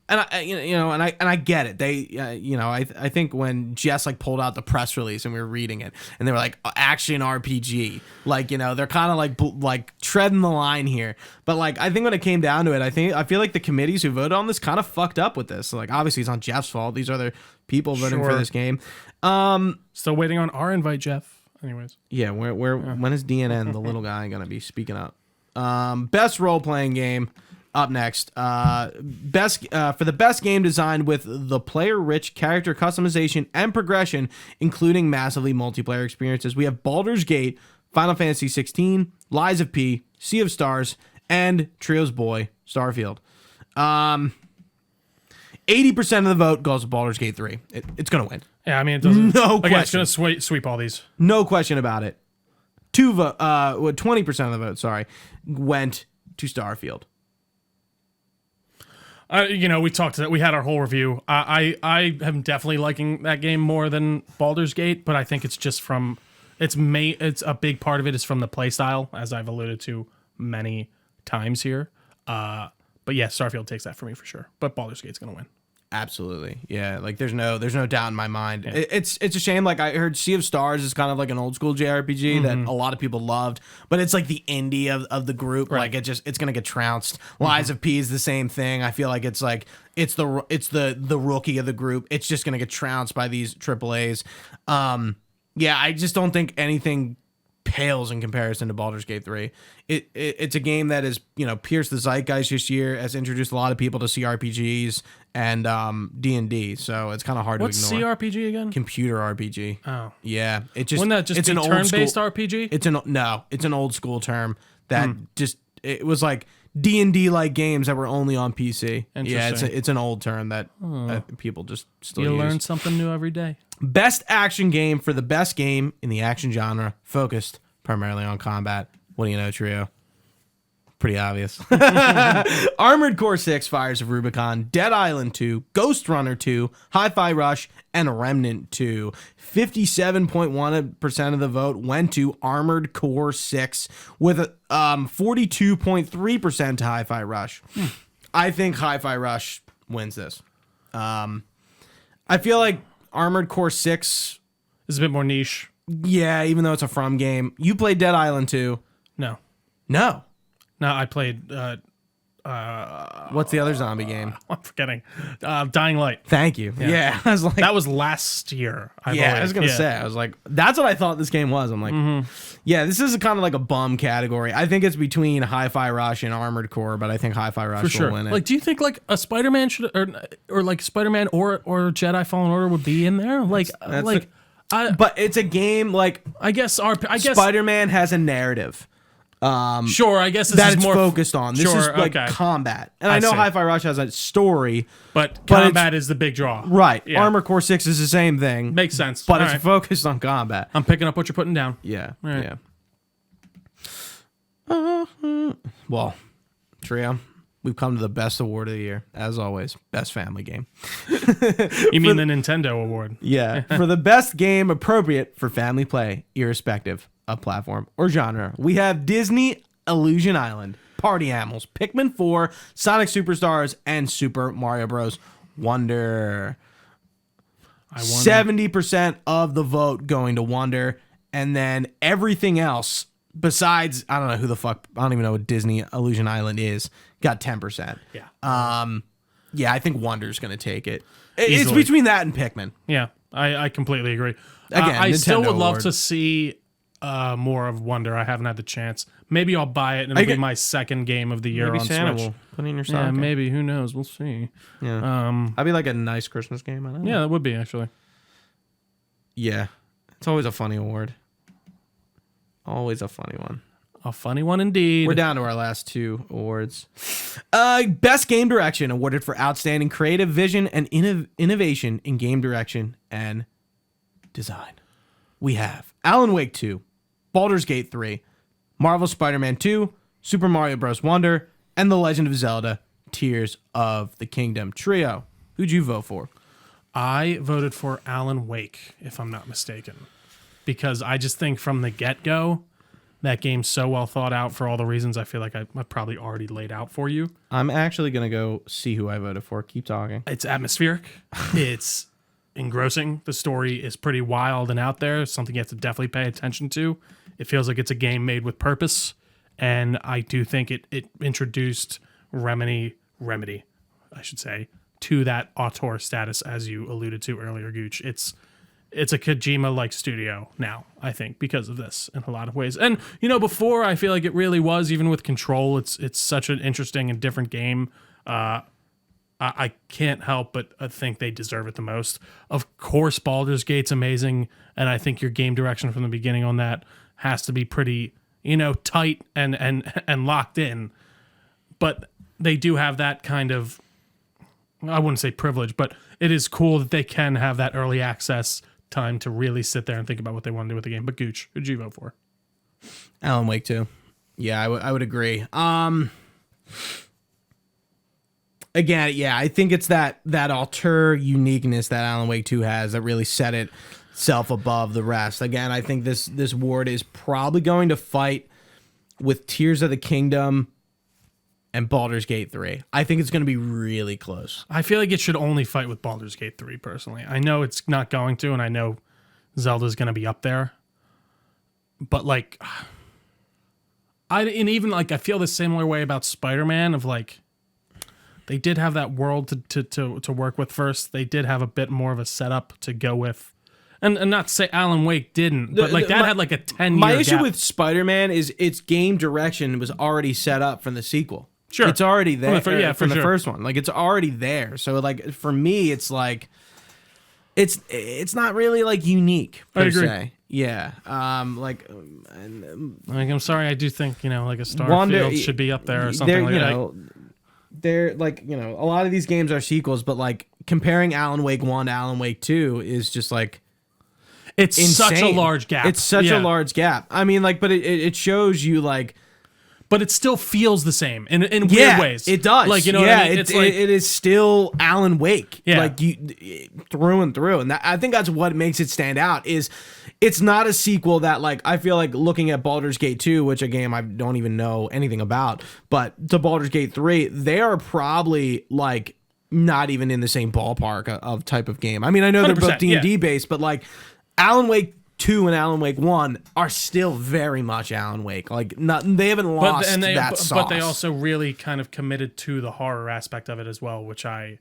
And I get it. They, I think when Jess like pulled out the press release and we were reading it, and they were like action RPG, like they're kind of like treading the line here. But like I think when it came down to it, I feel like the committees who voted on this kind of fucked up with this. So, like obviously it's not Jeff's fault. These are the people voting for this game. Still waiting on our invite, Jeff. Anyways, yeah, when is DNN the little guy gonna be speaking up? Best role playing game. Up next, for the best game design with the player-rich character customization and progression, including massively multiplayer experiences, we have Baldur's Gate, Final Fantasy 16, Lies of P, Sea of Stars, and Trio's boy, Starfield. 80% of the vote goes to Baldur's Gate 3. It's going to win. Yeah, I mean, it doesn't. No question. It's going to sweep all these. No question about it. 20% of the vote, went to Starfield. We talked to that. We had our whole review. I am definitely liking that game more than Baldur's Gate, but I think it's just from it's a big part of it is from the play style, as I've alluded to many times here. But yeah, Starfield takes that for me for sure. But Baldur's Gate's gonna win. Absolutely, yeah. Like there's no doubt in my mind. Yeah. It's a shame. Like I heard Sea of Stars is kind of like an old school JRPG that a lot of people loved, but it's like the indie of the group. Right. Like it's gonna get trounced. Lies of P is the same thing. I feel like it's the rookie of the group. It's just gonna get trounced by these AAAs. Yeah, I just don't think anything pales in comparison to Baldur's Gate 3. It's a game that has, pierced the zeitgeist this year, has introduced a lot of people to CRPGs and D&D, so it's kind of hard What's to ignore. What's CRPG again? Computer RPG. Oh. Yeah. Wouldn't that just be turn-based RPG? It's an old school term that it was like D&D like games that were only on PC. Yeah, it's an old term that people just still use. You learn something new every day. Best action game for the best game in the action genre, focused primarily on combat. What do you know, Trio? Pretty obvious. Armored Core 6, Fires of Rubicon, Dead Island 2, Ghost Runner 2, Hi-Fi Rush, and Remnant 2. 57.1% of the vote went to Armored Core 6 with 42.3% to Hi-Fi Rush. I think Hi-Fi Rush wins this. I feel like Armored Core 6 is a bit more niche. Yeah, even though it's a From game. You played Dead Island 2. No. No, I played... what's the other zombie game? I'm forgetting. Dying Light. Thank you. Yeah. I was like... That was last year. I was going to say. I was like, that's what I thought this game was. I'm like, yeah, this is kind of like a bum category. I think it's between Hi-Fi Rush and Armored Core, but I think Hi-Fi Rush will win it. Like, do you think like a Spider-Man should... Or like Spider-Man or Jedi Fallen Order would be in there? Like... but it's a game like... I guess Spider-Man has a narrative. Sure, I guess that it's more focused on. This is like combat, and I know Hi-Fi Rush has a story, but combat is the big draw. Right, yeah. Armored Core 6 is the same thing. Makes sense, but it's focused on combat. I'm picking up what you're putting down. Yeah, right. yeah. Well, Trio, we've come to the best award of the year, as always. Best family game. You mean the Nintendo award? Yeah, for the best game appropriate for family play, irrespective of platform or genre. We have Disney Illusion Island, Party Animals, Pikmin 4, Sonic Superstars, and Super Mario Bros. Wonder. 70% of the vote going to Wonder, and then everything else besides, I don't know who the fuck, I don't even know what Disney Illusion Island is, got 10%. Yeah. Yeah, I think Wonder's going to take it. Easily. It's between that and Pikmin. Yeah, I completely agree. Again, I still would love award. to see more of Wonder. I haven't had the chance. Maybe I'll buy it and it'll be my second game of the year on Santa Switch. Will put it in your Yeah, stocking. maybe. Who knows? We'll see. Yeah. That'd be like a nice Christmas game. I don't know. Yeah, that would be actually. Yeah. It's always a funny award. Always a funny one. A funny one indeed. We're down to our last two awards. Best Game Direction, awarded for outstanding creative vision and innovation in game direction and design. We have Alan Wake 2, Baldur's Gate 3, Marvel Spider-Man 2, Super Mario Bros. Wonder, and The Legend of Zelda, Tears of the Kingdom. Trio, who'd you vote for? I voted for Alan Wake, if I'm not mistaken, because I just think from the get-go, that game's so well thought out for all the reasons I feel like I've probably already laid out for you. I'm actually going to go see who I voted for. Keep talking. It's atmospheric. It's engrossing. The story is pretty wild and out there. Something you have to definitely pay attention to. It feels like it's a game made with purpose. And I do think it introduced Remedy, I should say, to that auteur status, as you alluded to earlier, Gooch. It's a Kojima-like studio now, I think, because of this in a lot of ways. And, you know, before I feel like it really was, even with Control, it's such an interesting and different game. I can't help but think they deserve it the most. Of course, Baldur's Gate's amazing, and I think your game direction from the beginning on that has to be pretty, you know, tight and locked in. But they do have that kind of, I wouldn't say privilege, but it is cool that they can have that early access time to really sit there and think about what they want to do with the game. But Gooch, who'd you vote for? Alan Wake 2. Yeah, I would agree. Again, yeah, I think it's that auteur uniqueness that Alan Wake 2 has that really set itself above the rest. Again, I think this award is probably going to fight with Tears of the Kingdom and Baldur's Gate 3. I think it's going to be really close. I feel like it should only fight with Baldur's Gate 3, personally. I know it's not going to, and I know Zelda's going to be up there. But, like, I feel the similar way about Spider-Man, of, like, they did have that world to work with first. They did have a bit more of a setup to go with. And not to say Alan Wake didn't, but like that had like a 10-year My issue gap. with Spider-Man is its game direction was already set up from the sequel. Sure. It's already there from the sure. first one. Like, it's already there. So, like, for me, it's like, it's not really, like, unique, per se. Yeah. Like, I'm sorry, I do think, like a Starfield should be up there or something like that. They're, like, a lot of these games are sequels, but, like, comparing Alan Wake 1 to Alan Wake 2 is just, like, it's insane. Such a large gap. It's such a large gap. I mean, like, but it shows you, like, but it still feels the same in weird ways. It does. Like, what I mean? It's like, it is still Alan Wake. Yeah. Like, through and through. And I think that's what makes it stand out is it's not a sequel that, like, I feel like looking at Baldur's Gate 2, which a game I don't even know anything about, but to Baldur's Gate 3, they are probably, like, not even in the same ballpark of type of game. I mean, I know they're both D&D based, but, like, Alan Wake 2 and Alan Wake 1 are still very much Alan Wake. Like, they haven't lost that sauce. But they also really kind of committed to the horror aspect of it as well, which I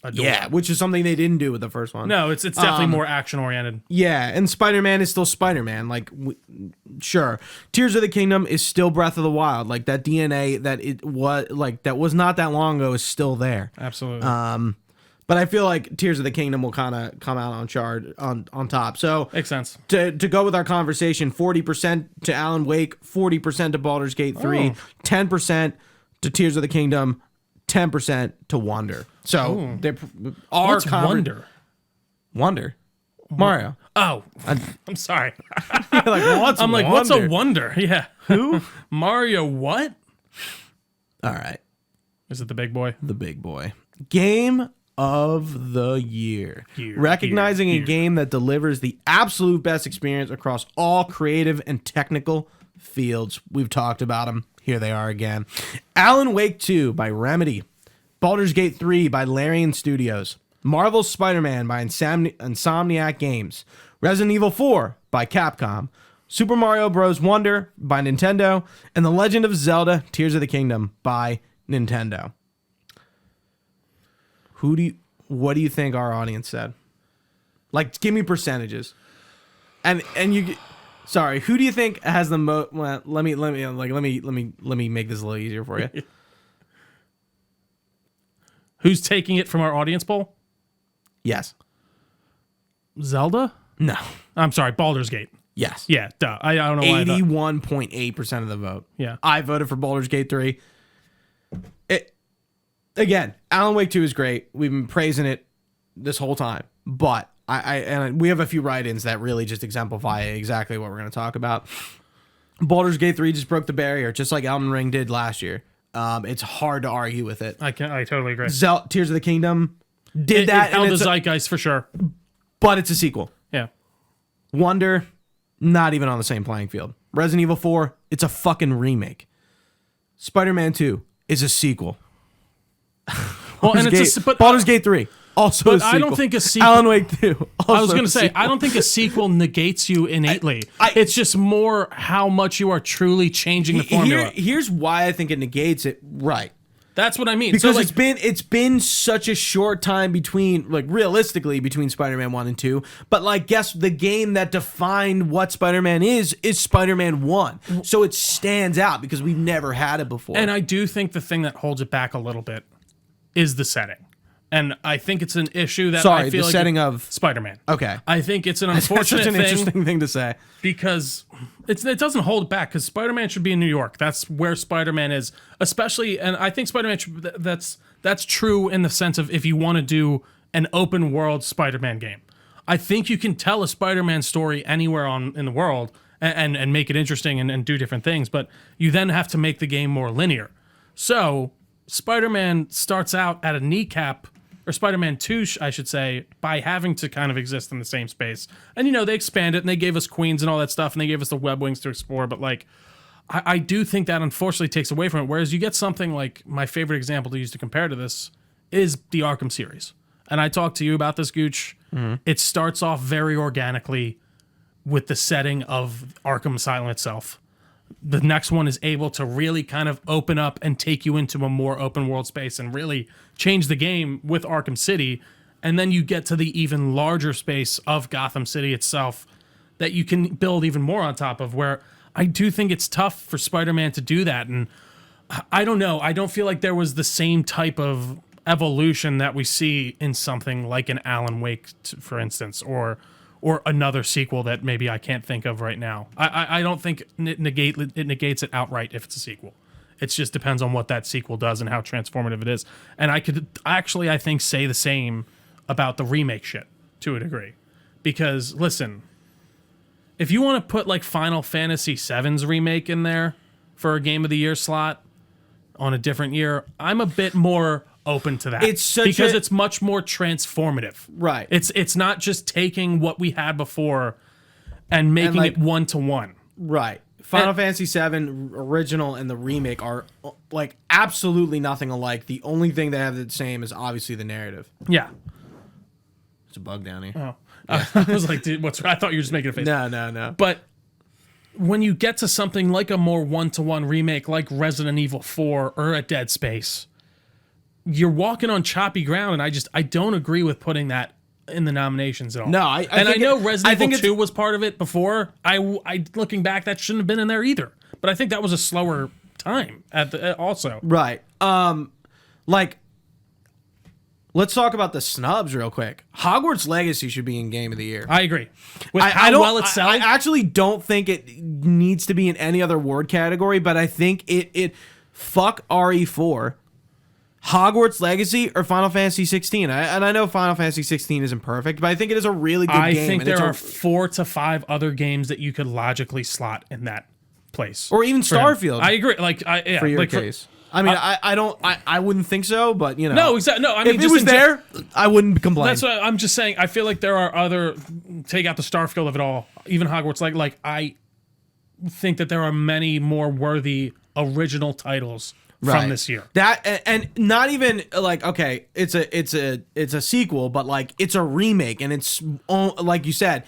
adore. Yeah, which is something they didn't do with the first one. No, it's definitely more action-oriented. Yeah, and Spider-Man is still Spider-Man. Like, sure. Tears of the Kingdom is still Breath of the Wild. Like, that DNA that was not that long ago is still there. Absolutely. But I feel like Tears of the Kingdom will kind of come out on top. So makes sense. To go with our conversation, 40% to Alan Wake, 40% to Baldur's Gate 3, 10% to Tears of the Kingdom, 10% to Wonder. So what's Wonder? Wonder. Mario. Oh, I'm sorry. Like, what's I'm like, Wonder? what's a Wonder? Yeah. Who? Mario what? All right. Is it the big boy? The big boy. Game of the year. Recognizing a game that delivers the absolute best experience across all creative and technical fields. We've talked about them. Here they are again. Alan Wake 2 by Remedy. Baldur's Gate 3 by Larian Studios. Marvel's Spider-Man by Insomniac Games. Resident Evil 4 by Capcom. Super Mario Bros. Wonder by Nintendo. And The Legend of Zelda Tears of the Kingdom by Nintendo. What do you think our audience said? Like, give me percentages. And you, sorry, who do you think has the most? Well, let me make this a little easier for you. Who's taking it from our audience poll? Yes. Zelda? No. I'm sorry, Baldur's Gate. Yes. Yeah, duh. I don't know why. 81.8% of the vote. Yeah. I voted for Baldur's Gate 3. Again, Alan Wake 2 is great. We've been praising it this whole time. But and we have a few write-ins that really just exemplify exactly what we're going to talk about. Baldur's Gate 3 just broke the barrier, just like Elden Ring did last year. It's hard to argue with it. I totally agree. Tears of the Kingdom did that. It held the zeitgeist for sure. But it's a sequel. Yeah. Wonder, not even on the same playing field. Resident Evil 4, it's a fucking remake. Spider-Man 2 is a sequel. Well, Baldur's Gate 3 also a sequel. I don't think a sequel. Alan Wake 2. I was going to say, I don't think a sequel negates you innately. It's just more how much you are truly changing the formula. Here's why I think it negates it. Right. That's what I mean. Because it's been such a short time between, like, realistically between Spider-Man 1 and 2. But, like, guess the game that defined what Spider-Man is Spider-Man 1. So it stands out because we've never had it before. And I do think the thing that holds it back a little bit is the setting. And I think it's an issue that I feel the setting of Spider-Man. Okay. I think it's an unfortunate That's such an interesting thing to say. Because it doesn't hold it back, because Spider-Man should be in New York. That's where Spider-Man is. Especially, and I think Spider-Man, that's true in the sense of if you want to do an open world Spider-Man game. I think you can tell a Spider-Man story anywhere in the world and make it interesting and do different things, but you then have to make the game more linear. So Spider-Man starts out at a kneecap, or Spider-Man 2, I should say, by having to kind of exist in the same space. And, they expand it, and they gave us Queens and all that stuff, and they gave us the web wings to explore, but, like, I do think that unfortunately takes away from it, whereas you get something like, my favorite example to use to compare to this is the Arkham series. And I talked to you about this, Gooch. Mm-hmm. It starts off very organically with the setting of Arkham Asylum itself. The next one is able to really kind of open up and take you into a more open world space and really change the game with Arkham City. And then you get to the even larger space of Gotham City itself that you can build even more on top of, where I do think it's tough for Spider-Man to do that. And I don't know. I don't feel like there was the same type of evolution that we see in something like an Alan Wake, for instance, or another sequel that maybe I can't think of right now. I don't think it negates it outright if it's a sequel. It just depends on what that sequel does and how transformative it is. And I could actually, I think, say the same about the remake shit to a degree. Because, listen, if you want to put like Final Fantasy VII's remake in there for a Game of the Year slot on a different year, I'm a bit more open to that. It's much more transformative. Right. It's not just taking what we had before and making it one-to-one. Right. Final Fantasy VII original and the remake are like absolutely nothing alike. The only thing they have the same is obviously the narrative. Yeah. There's a bug down here. Oh. I was like, dude, I thought you were just making a face. No. But when you get to something like a more one-to-one remake like Resident Evil 4 or a Dead Space, you're walking on choppy ground, and I don't agree with putting that in the nominations at all. No, I know Resident Evil 2 was part of it before. I looking back, that shouldn't have been in there either. But I think that was a slower time also. Right. Like, let's talk about the snubs real quick. Hogwarts Legacy should be in Game of the Year. I agree. With how well it sells. I actually don't think it needs to be in any other award category, but I think it fuck RE4. Hogwarts Legacy or Final Fantasy 16. And I know Final Fantasy 16 isn't perfect, but I think it is a really good game. I think there are 4 to 5 other games that you could logically slot in that place. Or even Starfield. I agree. For your case. I mean, I wouldn't think so, but you know. No, exactly. No, I mean, if it was there, I wouldn't complain. That's what I'm just saying. I feel like there are other, take out the Starfield of it all, even Hogwarts. Like I think that there are many more worthy original titles from this year. That and not even like, okay, it's a sequel, but like it's a remake, and it's like you said,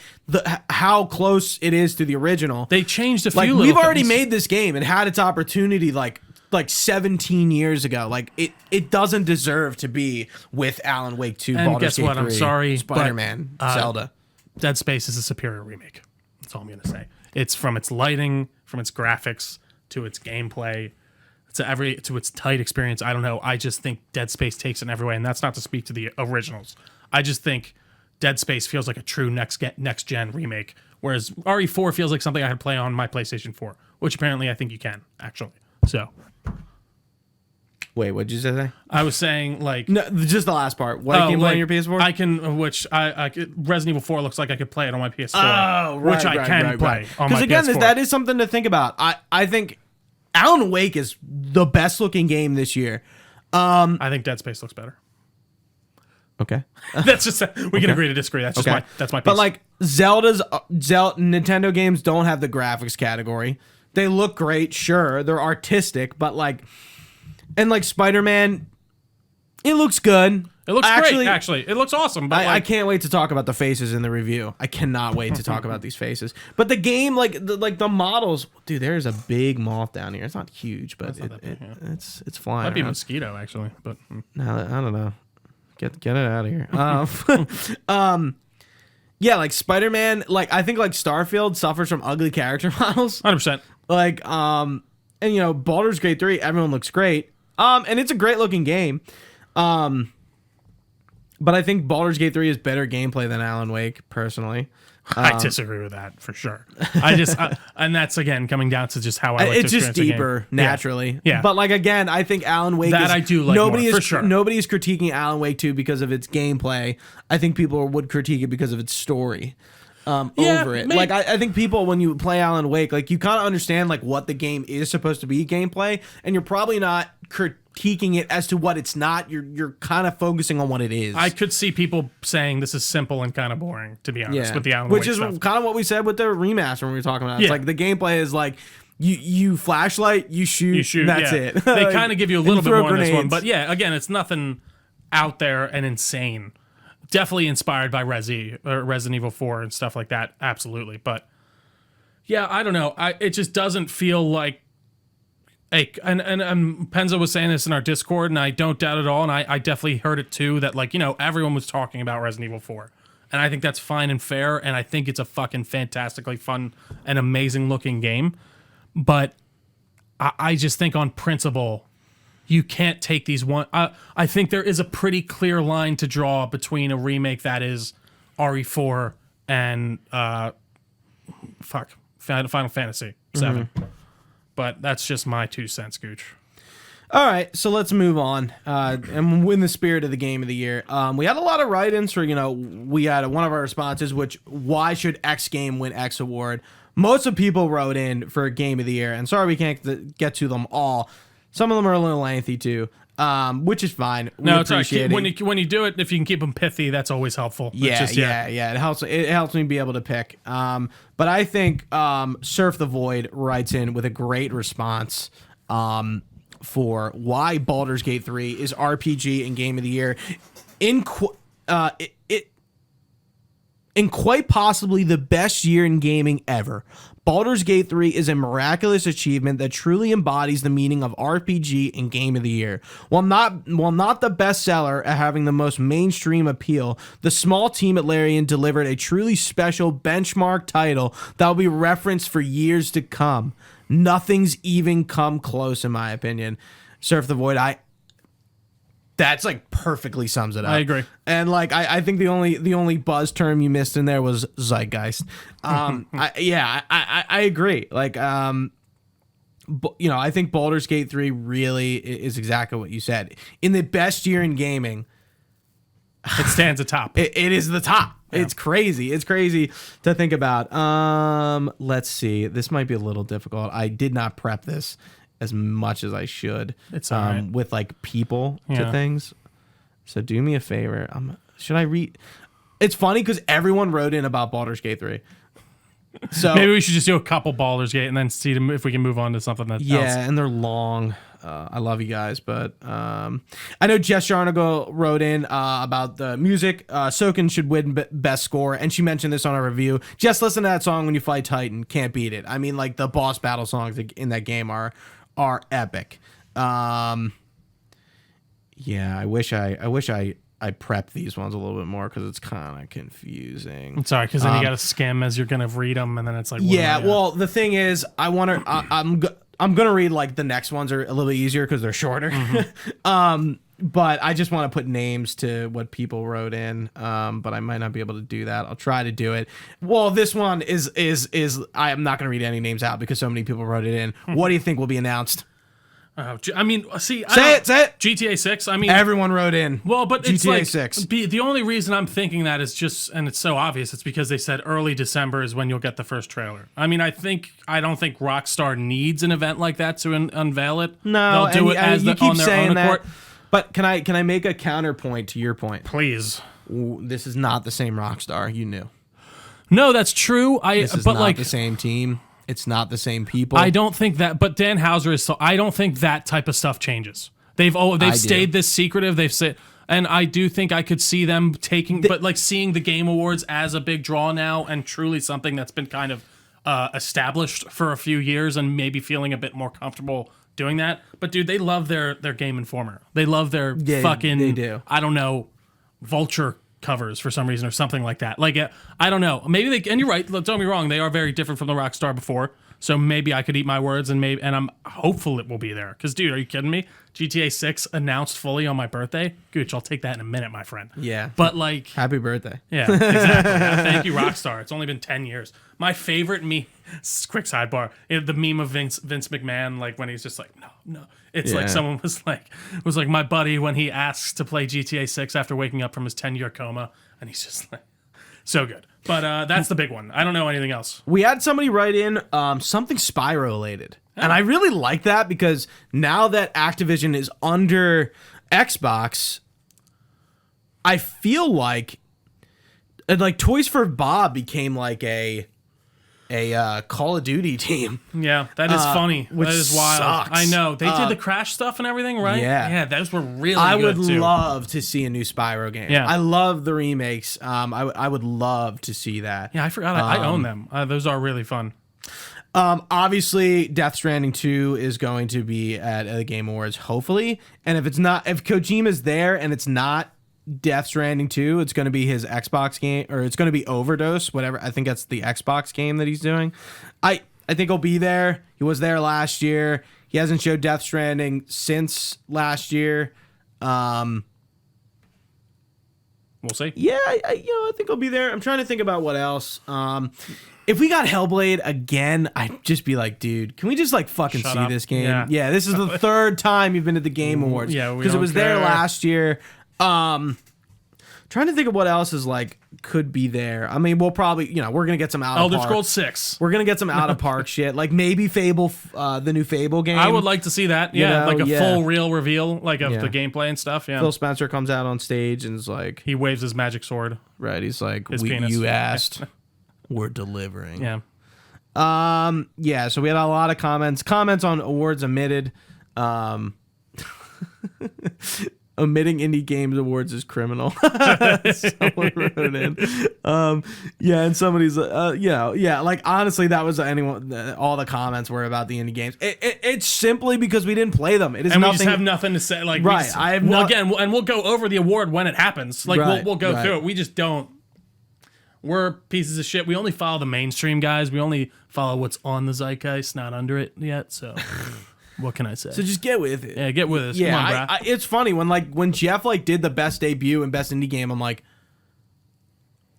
how close it is to the original. They changed a few. Like little we've already things. made this game and had its opportunity like 17 years ago. Like it doesn't deserve to be with Alan Wake 2, and Baldur's guess what? Gate 3, I'm sorry, Spider-Man, Zelda. Dead Space is a superior remake. That's all I'm gonna say. It's from its lighting, from its graphics, to its gameplay, to its tight experience. I don't know. I just think Dead Space takes it in every way, and that's not to speak to the originals. I just think Dead Space feels like a true next gen remake, whereas RE4 feels like something I could play on my PlayStation 4, which apparently I think you can actually. So. Wait, what did you say? I was saying, like... No, just the last part. What can you play on your PS4? I can, Resident Evil 4 looks like I could play it on my PS4. Oh, right, which I can play on my PS4. Because again, that is something to think about. I think Alan Wake is the best looking game this year. I think Dead Space looks better. Okay. That's just... We can agree to disagree. That's just that's my piece. But like, Nintendo games don't have the graphics category. They look great, sure. They're artistic, but like... And like Spider-Man, it looks good. It looks great, actually. It looks awesome. But I can't wait to talk about the faces in the review. I cannot wait to talk about these faces. But the game, like the models, dude, there's a big moth down here. It's not huge, but it's flying. Might be a around. mosquito, actually. But No, I don't know. Get it out of here. Yeah, like Spider-Man, like I think like Starfield suffers from ugly character models. 100%. Like, and you know, Baldur's Gate 3, everyone looks great. And it's a great looking game. But I think Baldur's Gate 3 is better gameplay than Alan Wake, personally. I disagree with that for sure. And that's again coming down to just how I like it's to just deeper naturally. Yeah. But like again, I think Alan Wake I do like more, for sure. Nobody is critiquing Alan Wake 2 because of its gameplay. I think people would critique it because of its story. Over it. Maybe. Like I think people, when you play Alan Wake, like you kind of understand like what the game is supposed to be gameplay, and you're probably not critiquing it as to what it's not. You're kind of focusing on what it is. I could see people saying this is simple and kind of boring, to be honest, with the Alan Wake stuff. Which is kind of what we said with the remaster when we were talking about it. It's like the gameplay is like you flashlight, you shoot, that's it. They kind of give you a little bit more grenades. in this one, but yeah, again, it's nothing out there and insane. Definitely inspired by Resident Evil 4 and stuff like that. Absolutely. But yeah, I don't know. It just doesn't feel like Hey, and Penza was saying this in our Discord, and I don't doubt at all, and I definitely heard it too, that, like, everyone was talking about Resident Evil 4. And I think that's fine and fair, and I think it's a fucking fantastically fun and amazing looking game. But I just think on principle, you can't take these one. I think there is a pretty clear line to draw between a remake that is RE4 and Final Fantasy 7. But that's just my 2 cents, Gooch. All right, so let's move on. And in the spirit of the game of the year, we had a lot of write-ins for, we had one of our responses, which, why should X game win X award? Most of people wrote in for game of the year, and sorry we can't get to them all. Some of them are a little lengthy too, which is fine. No, it's all right. When you do it, if you can keep them pithy, that's always helpful. Yeah. It helps me be able to pick. But I think Surf the Void writes in with a great response for why Baldur's Gate 3 is RPG and Game of the Year in quite possibly the best year in gaming ever. Baldur's Gate 3 is a miraculous achievement that truly embodies the meaning of RPG and Game of the Year. While not the bestseller at having the most mainstream appeal, the small team at Larian delivered a truly special benchmark title that will be referenced for years to come. Nothing's even come close, in my opinion. Surf the Void, that's like perfectly sums it up. I agree. And like I think the only buzz term you missed in there was zeitgeist. I agree. Like I think Baldur's Gate 3 really is exactly what you said. In the best year in gaming, it stands atop. It is the top. Yeah. It's crazy. It's crazy to think about. Let's see. This might be a little difficult. I did not prep this as much as I should. It's all right. With like people to things. So do me a favor. Should I read? It's funny because everyone wrote in about Baldur's Gate 3. So maybe we should just do a couple Baldur's Gate and then see if we can move on to something else. And they're long. I love you guys, but I know Jess Jarnago wrote in about the music. Soken should win best score, and she mentioned this on our review. Just listen to that song when you fight Titan. Can't beat it. I mean, like the boss battle songs in that game are epic. I wish I prepped these ones a little bit more because it's kind of confusing. I'm sorry, because then you got to skim as you're gonna read them, and then it's like well, the thing is, I'm gonna read like the next ones are a little bit easier because they're shorter. But I just want to put names to what people wrote in. But I might not be able to do that. I'll try to do it. Well, this one is I am not gonna read any names out because so many people wrote it in. What do you think will be announced? I mean, say it. GTA 6. I mean, everyone wrote in. Well, but GTA it's like 6. The only reason I'm thinking that is just, and it's so obvious, it's because they said early December is when you'll get the first trailer. I mean, I don't think Rockstar needs an event like that to unveil it. No, they'll do it as you keep on their saying own that. accord. But can I make a counterpoint to your point? Please. This is not the same Rockstar. You knew. No, that's true. This is not the same team. It's not the same people. I don't think that, but Dan Houser is so. I don't think that type of stuff changes. They've stayed this secretive. They've said, and I do think I could see them seeing the Game Awards as a big draw now, and truly something that's been kind of established for a few years, and maybe feeling a bit more comfortable doing that. But dude, they love their Game Informer. They love their fucking. They do. I don't know, Vulture covers for some reason or something like that. Like I don't know. Maybe and you're right. Don't get me wrong. They are very different from the Rockstar before. So maybe I could eat my words and I'm hopeful it will be there. Because dude, are you kidding me? GTA 6 announced fully on my birthday. Gooch, I'll take that in a minute, my friend. Yeah. But like, happy birthday. Yeah, exactly. Thank you, Rockstar. It's only been 10 years. My favorite quick sidebar, the meme of Vince McMahon, like when he's just like, no. It's like someone was like my buddy when he asks to play GTA 6 after waking up from his 10-year coma, and he's just like, so good. But that's the big one. I don't know anything else. We had somebody write in something Spyro related. And I really like that because now that Activision is under Xbox, I feel like Toys for Bob became like a Call of Duty team. Yeah, that is funny. Which that is wild. Sucks. I know. They did the Crash stuff and everything, right? Yeah, those were really good, I would too. love to see a new Spyro game. Yeah. I love the remakes. I would love to see that. Yeah, I forgot. I own them. Those are really fun. Obviously, Death Stranding 2 is going to be at the Game Awards, hopefully. And if Kojima's there and it's not Death Stranding 2, it's going to be his Xbox game, or it's going to be Overdose, whatever. I think that's the Xbox game that he's doing. I think he'll be there. He was there last year. He hasn't showed Death Stranding since last year. We'll see. Yeah, I think he'll be there. I'm trying to think about what else. If we got Hellblade again, I'd just be like, dude, can we just like fucking Shut see up. this game? Yeah. This is the third time you've been at the Game Awards. Yeah, because it was there last year. Trying to think of what else is like could be there. I mean, we'll probably, we're gonna get some out of Elder park. Scrolls 6. We're gonna get some out of park shit, like maybe Fable, the new Fable game. I would like to see that. Yeah, like a yeah. full real reveal, like of the gameplay and stuff. Yeah. Phil Spencer comes out on stage and is like, He waves his magic sword. right? He's like, His penis. you asked, we're delivering. Yeah. So we had a lot of comments on awards omitted. Omitting indie games awards is criminal. Someone wrote in. And somebody's like honestly, that was all the comments were about the indie games. It's simply because we didn't play them. It is And nothing, we just have nothing to say. Like, right. and we'll go over the award when it happens. Like, Right, we'll go right. through it. We just don't. We're pieces of shit. We only follow the mainstream guys. We only follow what's on the zeitgeist, not under it yet. So, what can I say? So just get with it. Yeah, get with us. Yeah, Come on, brah. it's funny when Jeff did the best debut and best indie game. I'm like,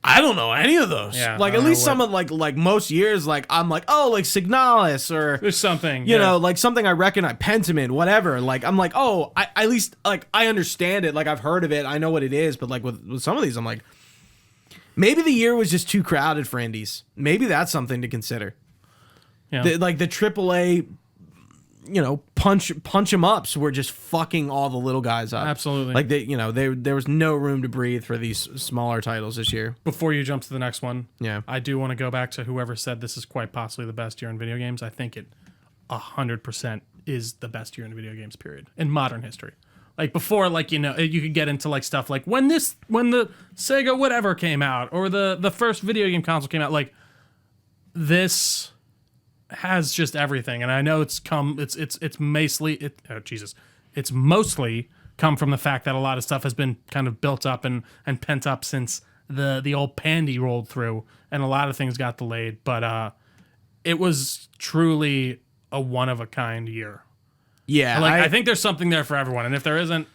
I don't know any of those. Yeah, like I at don't least know some of like most years, like I'm like, oh, like Signalis or There's something. you know, like something I recognize, Pentiment, whatever. Like I'm like, oh, I at least like I understand it. Like I've heard of it, I know what it is. But like with some of these, I'm like, maybe the year was just too crowded for indies. Maybe that's something to consider. Yeah. The AAA, punch 'em ups were just fucking all the little guys up. Absolutely. Like there was no room to breathe for these smaller titles this year. Before you jump to the next one, Yeah. I do want to go back to whoever said this is quite possibly the best year in video games. I think it 100% is the best year in video games, period, in modern history. Like before, like, you could get into like stuff like when the Sega whatever came out, or the first video game console came out. Like, this has just everything, and I know it's mostly come from the fact that a lot of stuff has been kind of built up and pent up since the old pandy rolled through, and a lot of things got delayed. But it was truly a one of a kind year. Yeah, Like, I think there's something there for everyone, and if there isn't,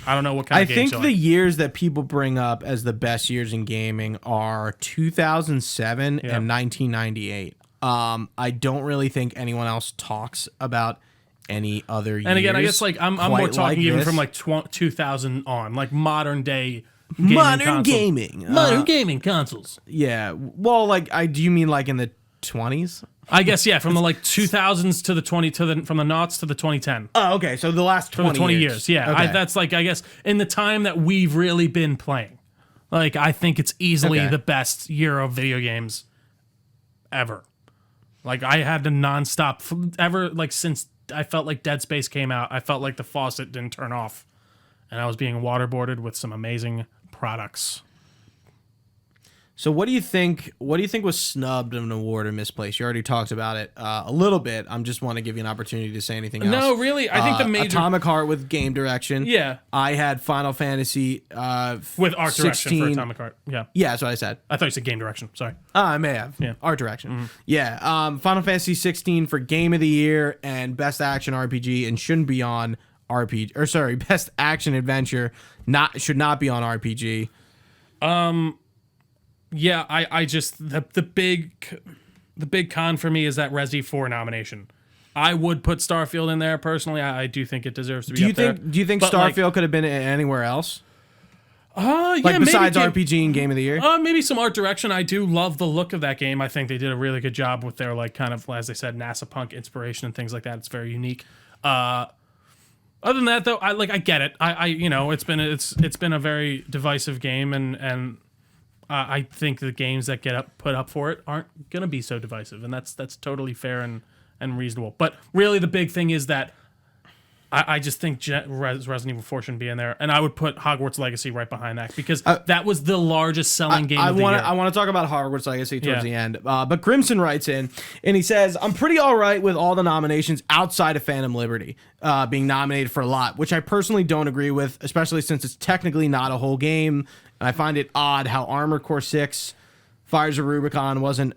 I don't know what kind of games. I think the years that people bring up as the best years in gaming are 2007 and 1998. I don't really think anyone else talks about any other years. And again, I guess like I'm more talking like even this. from like 2000 on, like modern day modern gaming, gaming consoles. Yeah, well, like do you mean like in the 20s? I guess from the like 2000s to the from the noughts to the 2010. Oh, okay. So the last 20, From the 20 years. Yeah. Okay. That's like, I guess, in the time that we've really been playing. Like, I think it's easily the best year of video games ever. Like, I had to nonstop ever, like, since I felt like Dead Space came out, I felt like the faucet didn't turn off. And I was being waterboarded with some amazing products. So what do you think was snubbed of an award or misplaced? You already talked about it a little bit. I just want to give you an opportunity to say anything else. No, really, I think the major Atomic Heart with game direction. Yeah. I had Final Fantasy with art 16. direction for Atomic Heart. Yeah. Yeah, that's what I said. I thought you said game direction. Sorry. I may have. Yeah. Art direction. Yeah. Final Fantasy 16 for game of the year and best action RPG, and shouldn't be on RPG. Or sorry, best action adventure should not be on RPG. Yeah, I just the big con for me is that Resi 4 nomination. I would put Starfield in there personally. I do think it deserves to be up there. Do you think But, Starfield could have been anywhere else? Yeah, Like besides maybe RPG and game of the year? maybe some art direction. I do love the look of that game. I think they did a really good job with their like kind of, as they said, NASA punk inspiration and things like that. It's very unique. Other than that, though, I get it. It's been a very divisive game, and I think the games that get put up for it aren't gonna be so divisive, and that's totally fair and reasonable. But really, the big thing is that I just think Resident Evil 4 shouldn't be in there, and I would put Hogwarts Legacy right behind that because that was the largest selling game of the year. I want to talk about Hogwarts Legacy towards the end, but Crimson writes in, and he says, I'm pretty all right with all the nominations outside of Phantom Liberty being nominated for a lot, which I personally don't agree with, especially since it's technically not a whole game. And I find it odd how Armored Core 6, Fires of Rubicon wasn't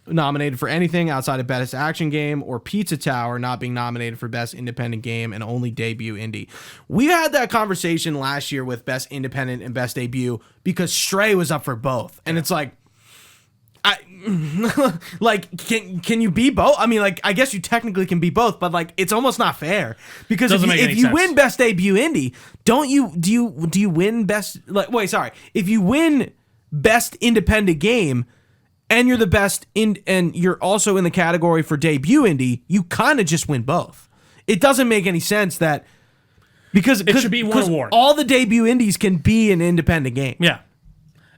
nominated for anything outside of Best Action Game, or Pizza Tower not being nominated for Best Independent Game and only Debut Indie. We had that conversation last year with Best Independent and Best Debut because Stray was up for both. And it's like, can you be both? I mean, like, I guess you technically can be both, but like, it's almost not fair because if you win Best Debut Indie, do you win Best? If you win Best Independent Game, and you're the best and you're also in the category for debut indie, you kind of just win both. It doesn't make any sense that because it should be one award. All the debut indies can be an independent game. Yeah,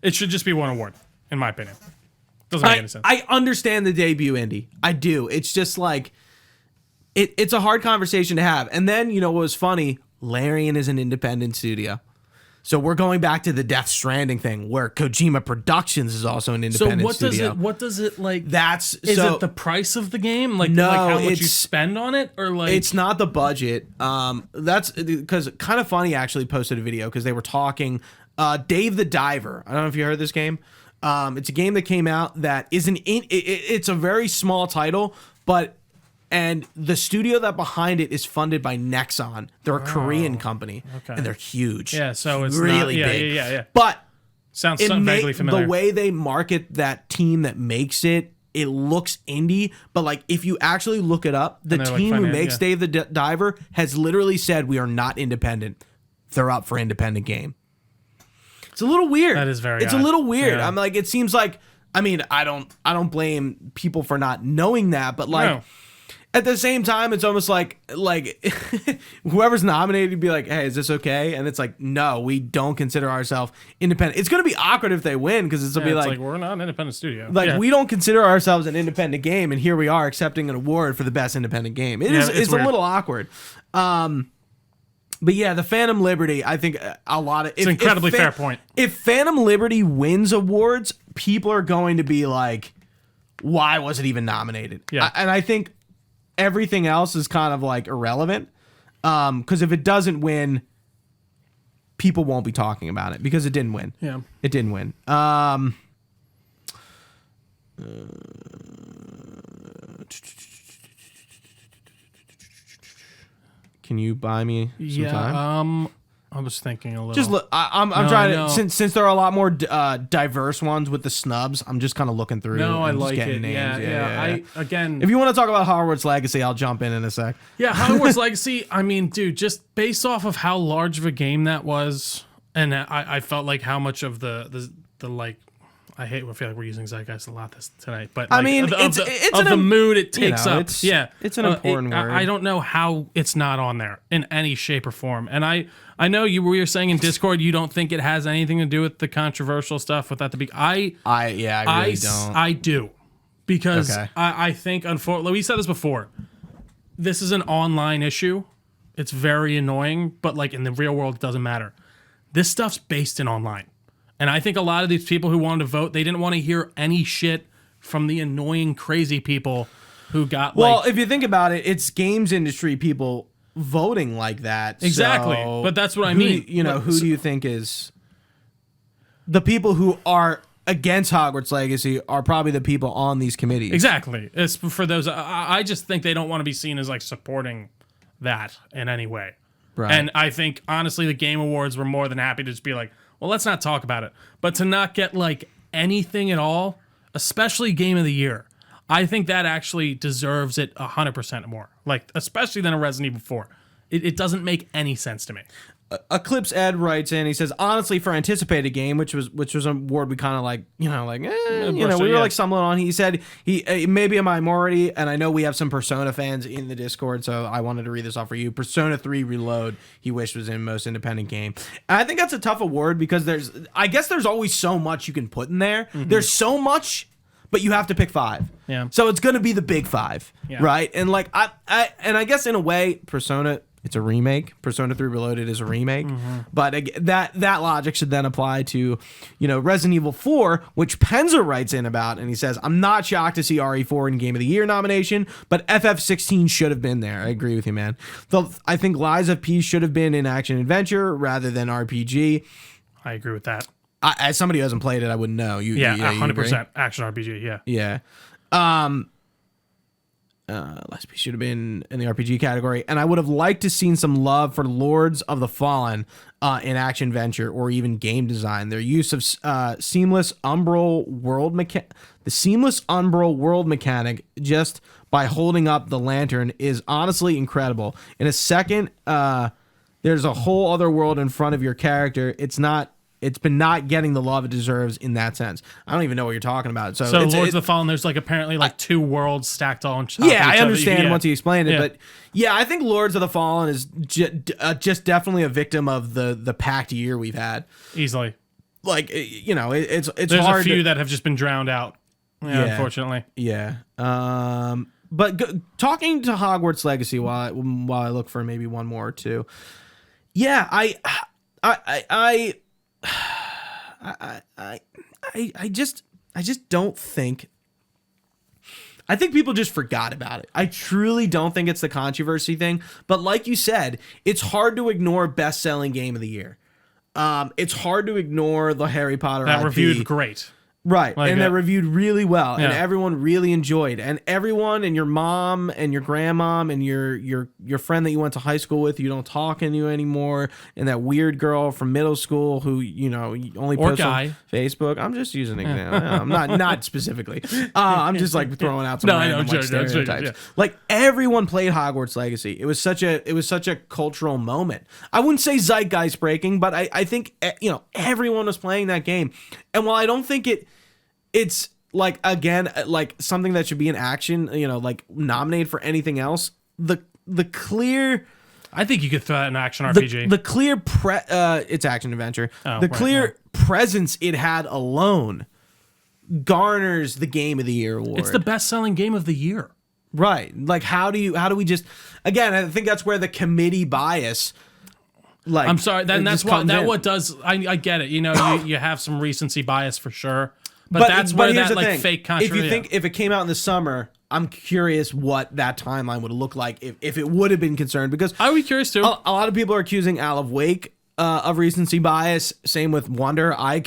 it should just be one award, in my opinion. Doesn't make any sense. I understand the debut indie. I do. It's just like it's a hard conversation to have. And then what was funny? Larian is an independent studio. So we're going back to the Death Stranding thing, where Kojima Productions is also an independent studio. So what does it like? Is it the price of the game? Like how much you spend on it, or like it's not the budget. That's because kind of funny actually posted a video because they were talking. Dave the Diver. I don't know if you heard this game. It's a game that came out that isn't it's a very small title, and the studio that behind it is funded by Nexon. They're a Korean company, and they're huge. Yeah, so it's really big. Yeah. But sounds vaguely familiar. The way they market that team that makes it, it looks indie. But like, if you actually look it up, the team who makes Dave the Diver has literally said we are not independent. They're up for independent game. It's a little weird. That is very. It's odd. a little weird. Yeah. I'm like, it seems like. I mean, I don't blame people for not knowing that, but like. No. At the same time, it's almost like whoever's nominated would be like, hey, is this okay? And it's like, no, we don't consider ourselves independent. It's going to be awkward if they win because it's like we're not an independent studio. We don't consider ourselves an independent game, and here we are accepting an award for the best independent game. It's a little awkward. But yeah, the Phantom Liberty, I think a lot of... It's an incredibly fair point. If Phantom Liberty wins awards, people are going to be like, why was it even nominated? Yeah. And I think... everything else is kind of like irrelevant because if it doesn't win, people won't be talking about it because it didn't win. Yeah, it didn't win. Can you buy me some time? I was thinking a little. Just look. I'm trying to since there are a lot more diverse ones with the snubs. I'm just kind of looking through. No, I like it. Names. Yeah. Again, if you want to talk about Hogwarts Legacy, I'll jump in a sec. Yeah, Hogwarts Legacy. I mean, dude, just based off of how large of a game that was, and I felt like how much of the like. I feel like we're using zeitgeist a lot tonight, but like, I mean, it's the mood it takes up. It's an important word. I don't know how it's not on there in any shape or form. And I know we were saying in Discord you don't think it has anything to do with the controversial stuff with that to be. I really don't. I do because I think unfortunately we said this before. This is an online issue. It's very annoying, but like in the real world, it doesn't matter. This stuff's based in online. And I think a lot of these people who wanted to vote, they didn't want to hear any shit from the annoying, crazy people who got Well, if you think about it, it's games industry people voting like that. Exactly. So but that's what I mean. Who do you think is... The people who are against Hogwarts Legacy are probably the people on these committees. Exactly. It's for those... I just think they don't want to be seen as like supporting that in any way. Right. And I think, honestly, the Game Awards were more than happy to just be like, well, let's not talk about it. But to not get like anything at all, especially Game of the Year, I think that actually deserves it 100% more. Like, especially than a Resident Evil 4. It doesn't make any sense to me. Eclipse Ed writes in, he says, honestly, for anticipated game, which was an award we kind of like, we were like stumbling on. He said he may be a minority, and I know we have some Persona fans in the Discord, so I wanted to read this off for you. Persona 3 Reload, he wished was in most independent game. And I think that's a tough award because there's always so much you can put in there. Mm-hmm. There's so much, but you have to pick 5. Yeah. So it's going to be the big 5, right? And like I guess in a way, Persona, it's a remake. Persona 3 Reloaded is a remake. But that logic should then apply to, Resident Evil 4, which Penza writes in about, and he says, I'm not shocked to see RE4 in Game of the Year nomination, but FF16 should have been there. I agree with you, man. I think Lies of P should have been in action adventure rather than RPG. I agree with that. As somebody who hasn't played it, I wouldn't know. 100% action RPG, Yeah. Last Piece should have been in the RPG category, and I would have liked to seen some love for Lords of the Fallen in action venture or even game design. Their use of seamless umbral world mechanic just by holding up the lantern is honestly incredible. In a second, there's a whole other world in front of your character. It's been not getting the love it deserves in that sense. I don't even know what you're talking about. So Lords of the Fallen, there's like apparently like 2 worlds stacked on top of each I understand once you explained it, Yeah. but I think Lords of the Fallen is just definitely a victim of the packed year we've had. Easily. Like, it's there's hard. There's a few that have just been drowned out. Unfortunately. Yeah. But talking to Hogwarts Legacy while I look for maybe one more or two. Yeah, I just don't think. I think people just forgot about it. I truly don't think it's the controversy thing. But like you said, it's hard to ignore best-selling game of the year. It's hard to ignore the Harry Potter that IP. reviewed great. Right, like and that reviewed really well, and Yeah. everyone really enjoyed. And everyone, and your mom, and your grandmom, and your friend that you went to high school with, you don't talk to you anymore, and that weird girl from middle school who only posts on Facebook. I'm just using an example. I'm not specifically. I'm just like throwing out some random stereotypes. Like everyone played Hogwarts Legacy. It was such a cultural moment. I wouldn't say zeitgeist breaking, but I think everyone was playing that game. And while I don't think it's like, again, like something that should be in action, like nominated for anything else. The clear, I think you could throw that in action RPG. The clear it's action adventure. Presence it had alone garners the Game of the Year award. It's the best-selling game of the year. Right. Like how do we just, again, I think that's where the committee bias. Like, I'm sorry, that's what does. I get it. You have some recency bias for sure. But that's where that like fake controversy. If it came out in the summer, I'm curious what that timeline would look like if it would have been concerned, because I would be curious too. A lot of people are accusing Alan Wake of recency bias. Same with Wonder. I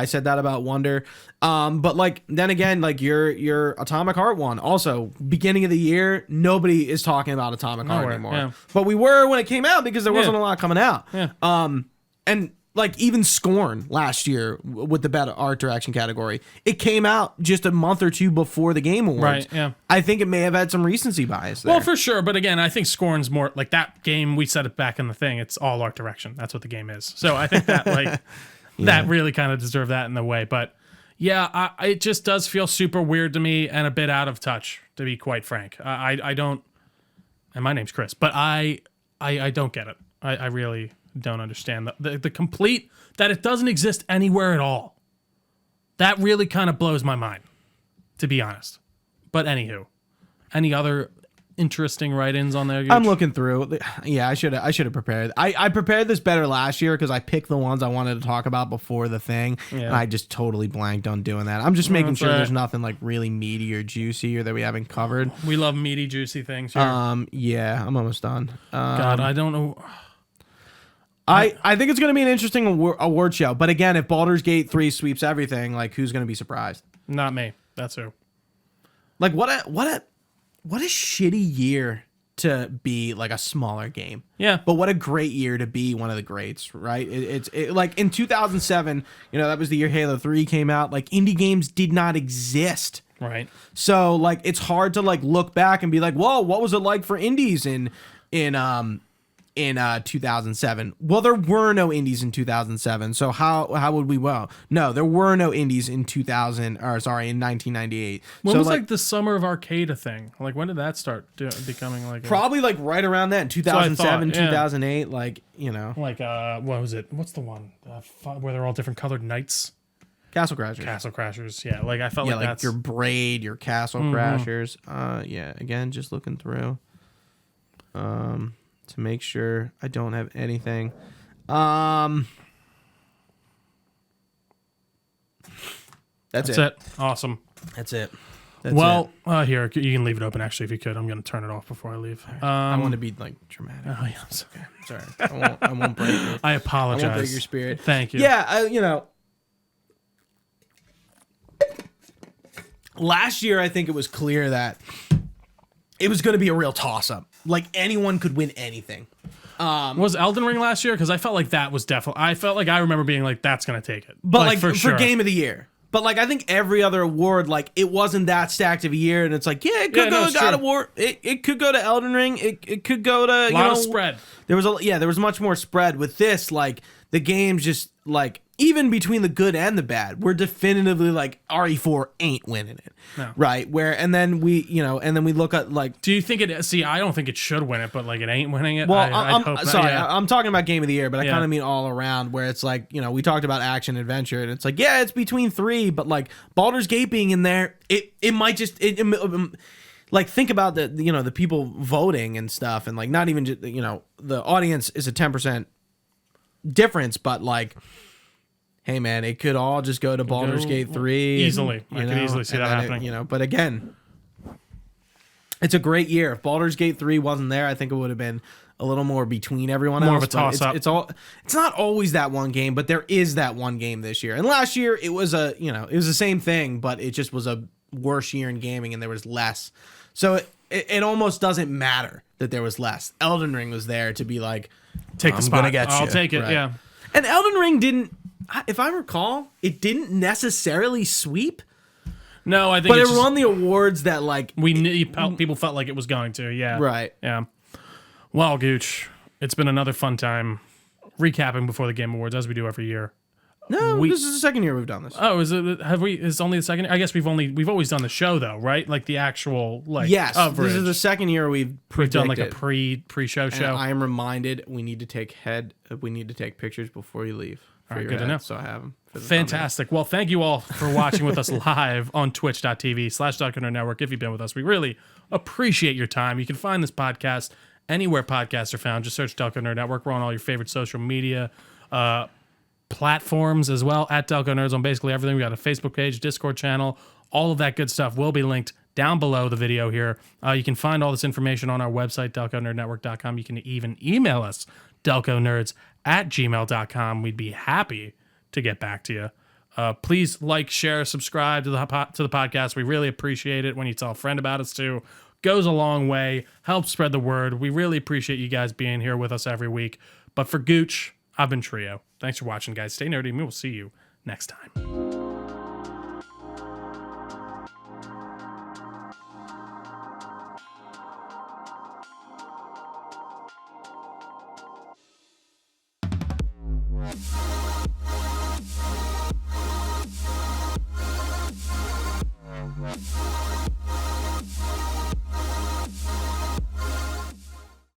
said that about Wonder. But like then again, like your Atomic Heart one, also beginning of the year, nobody is talking about Atomic Heart anymore. Yeah. But we were when it came out because there wasn't a lot coming out. Yeah. And like even Scorn last year with the better art direction category, it came out just a month or two before the Game Awards. Right, yeah. I think it may have had some recency bias there. Well, for sure. But again, I think Scorn's more like that game. We said it back in the thing. It's all art direction. That's what the game is. So I think that like that really kind of deserved that in the way. But yeah, it just does feel super weird to me and a bit out of touch, to be quite frank. I don't, and my name's Chris, but I don't get it. I really don't understand the complete, that it doesn't exist anywhere at all. That really kind of blows my mind, to be honest. But anywho, any other interesting write-ins on there? I'm looking through. Yeah, I should have prepared. I prepared this better last year because I picked the ones I wanted to talk about before the thing, and I just totally blanked on doing that. I'm just making sure there's nothing like really meaty or juicy or that we haven't covered. We love meaty, juicy things here. Yeah, I'm almost done. God, I don't know. I think it's going to be an interesting award show. But again, if Baldur's Gate 3 sweeps everything, like who's going to be surprised? Not me. That's who. Like what a shitty year to be like a smaller game. Yeah. But what a great year to be one of the greats, right? It's like in 2007, that was the year Halo 3 came out. Like indie games did not exist. Right. So like it's hard to like look back and be like, whoa, what was it like for indies in 2007? Well, there were no indies in 2007. So how would we No, there were no indies in 1998. When so was like the summer of arcade a thing? Like when did that start becoming like probably like right around then, 2007, 2008, like, Like what was it? What's the one where they're all different colored knights? Castle Crashers. Castle Crashers. Yeah, like I felt like that's your Braid, your Castle Crashers. Again, just looking through to make sure I don't have anything. That's it. Awesome. That's it. Here, you can leave it open, actually, if you could. I'm going to turn it off before I leave. I want to be, like, dramatic. Oh, yeah. It's okay. Sorry. I won't break it. I apologize. I won't break your spirit. Thank you. Yeah, last year, I think it was clear that it was going to be a real toss-up. Like, anyone could win anything. Was Elden Ring last year? Because I felt like that was definitely... I felt like I remember being like, that's going to take it. But, like for Game of the Year. But, like, I think every other award, like, it wasn't that stacked of a year, and it's like, it could go to God of War. It could go to Elden Ring. It could go to, a lot of spread. There was much more spread. With this, like, the games just, like, even between the good and the bad, we're definitively, like, RE4 ain't winning it. No. Right? And then we look at, like... Do you think it... See, I don't think it should win it, but, like, it ain't winning it. Well, I'm talking about Game of the Year, but I kind of mean all around, where it's like, we talked about action adventure, and it's like, yeah, it's between three, but, like, Baldur's Gate being in there, it might just... like, think about the people voting and stuff, and, like, not even just, the audience is a 10% difference, but, like... Hey man, it could all just go to Baldur's Gate 3 easily. I could easily see that happening. But again, it's a great year. If Baldur's Gate 3 wasn't there, I think it would have been a little more between everyone else. More of a toss up. It's not always that one game, but there is that one game this year. And last year it was it was the same thing, but it just was a worse year in gaming and there was less. So it almost doesn't matter that there was less. Elden Ring was there to be like, take the spot. I'll take it. Right. Yeah. And Elden Ring didn't. If I recall, it didn't necessarily sweep. No, I think. But it won the awards that, like, people felt like it was going to. Yeah. Right. Yeah. Well, Gooch, it's been another fun time recapping before the Game Awards, as we do every year. No, this is the second year we've done this. Oh, is it? Have we? It's only the second year? I guess we've always done the show though, right? Like the actual coverage. This is the second year we've done like a pre-show show. I am reminded we need to take pictures before you leave. All right, good to know. So I have them. Fantastic. Well, thank you all for watching with us live on twitch.tv/Delco Network. If you've been with us, we really appreciate your time. You can find this podcast anywhere podcasts are found. Just search Delco Nerd Network. We're on all your favorite social media platforms as well, at Delco Nerds on basically everything. We got a Facebook page, Discord channel, all of that good stuff will be linked down below the video here. You can find all this information on our website, DelcoNerdNetwork.com. You can even email us, DelcoNerds@gmail.com. We'd be happy to get back to you. Please like, share, subscribe to the podcast. We really appreciate it when you tell a friend about us too. Goes a long way, helps spread the word. We really appreciate you guys being here with us every week. But for Gooch, I've been Trio. Thanks for watching, guys. Stay nerdy, and we will see you next time.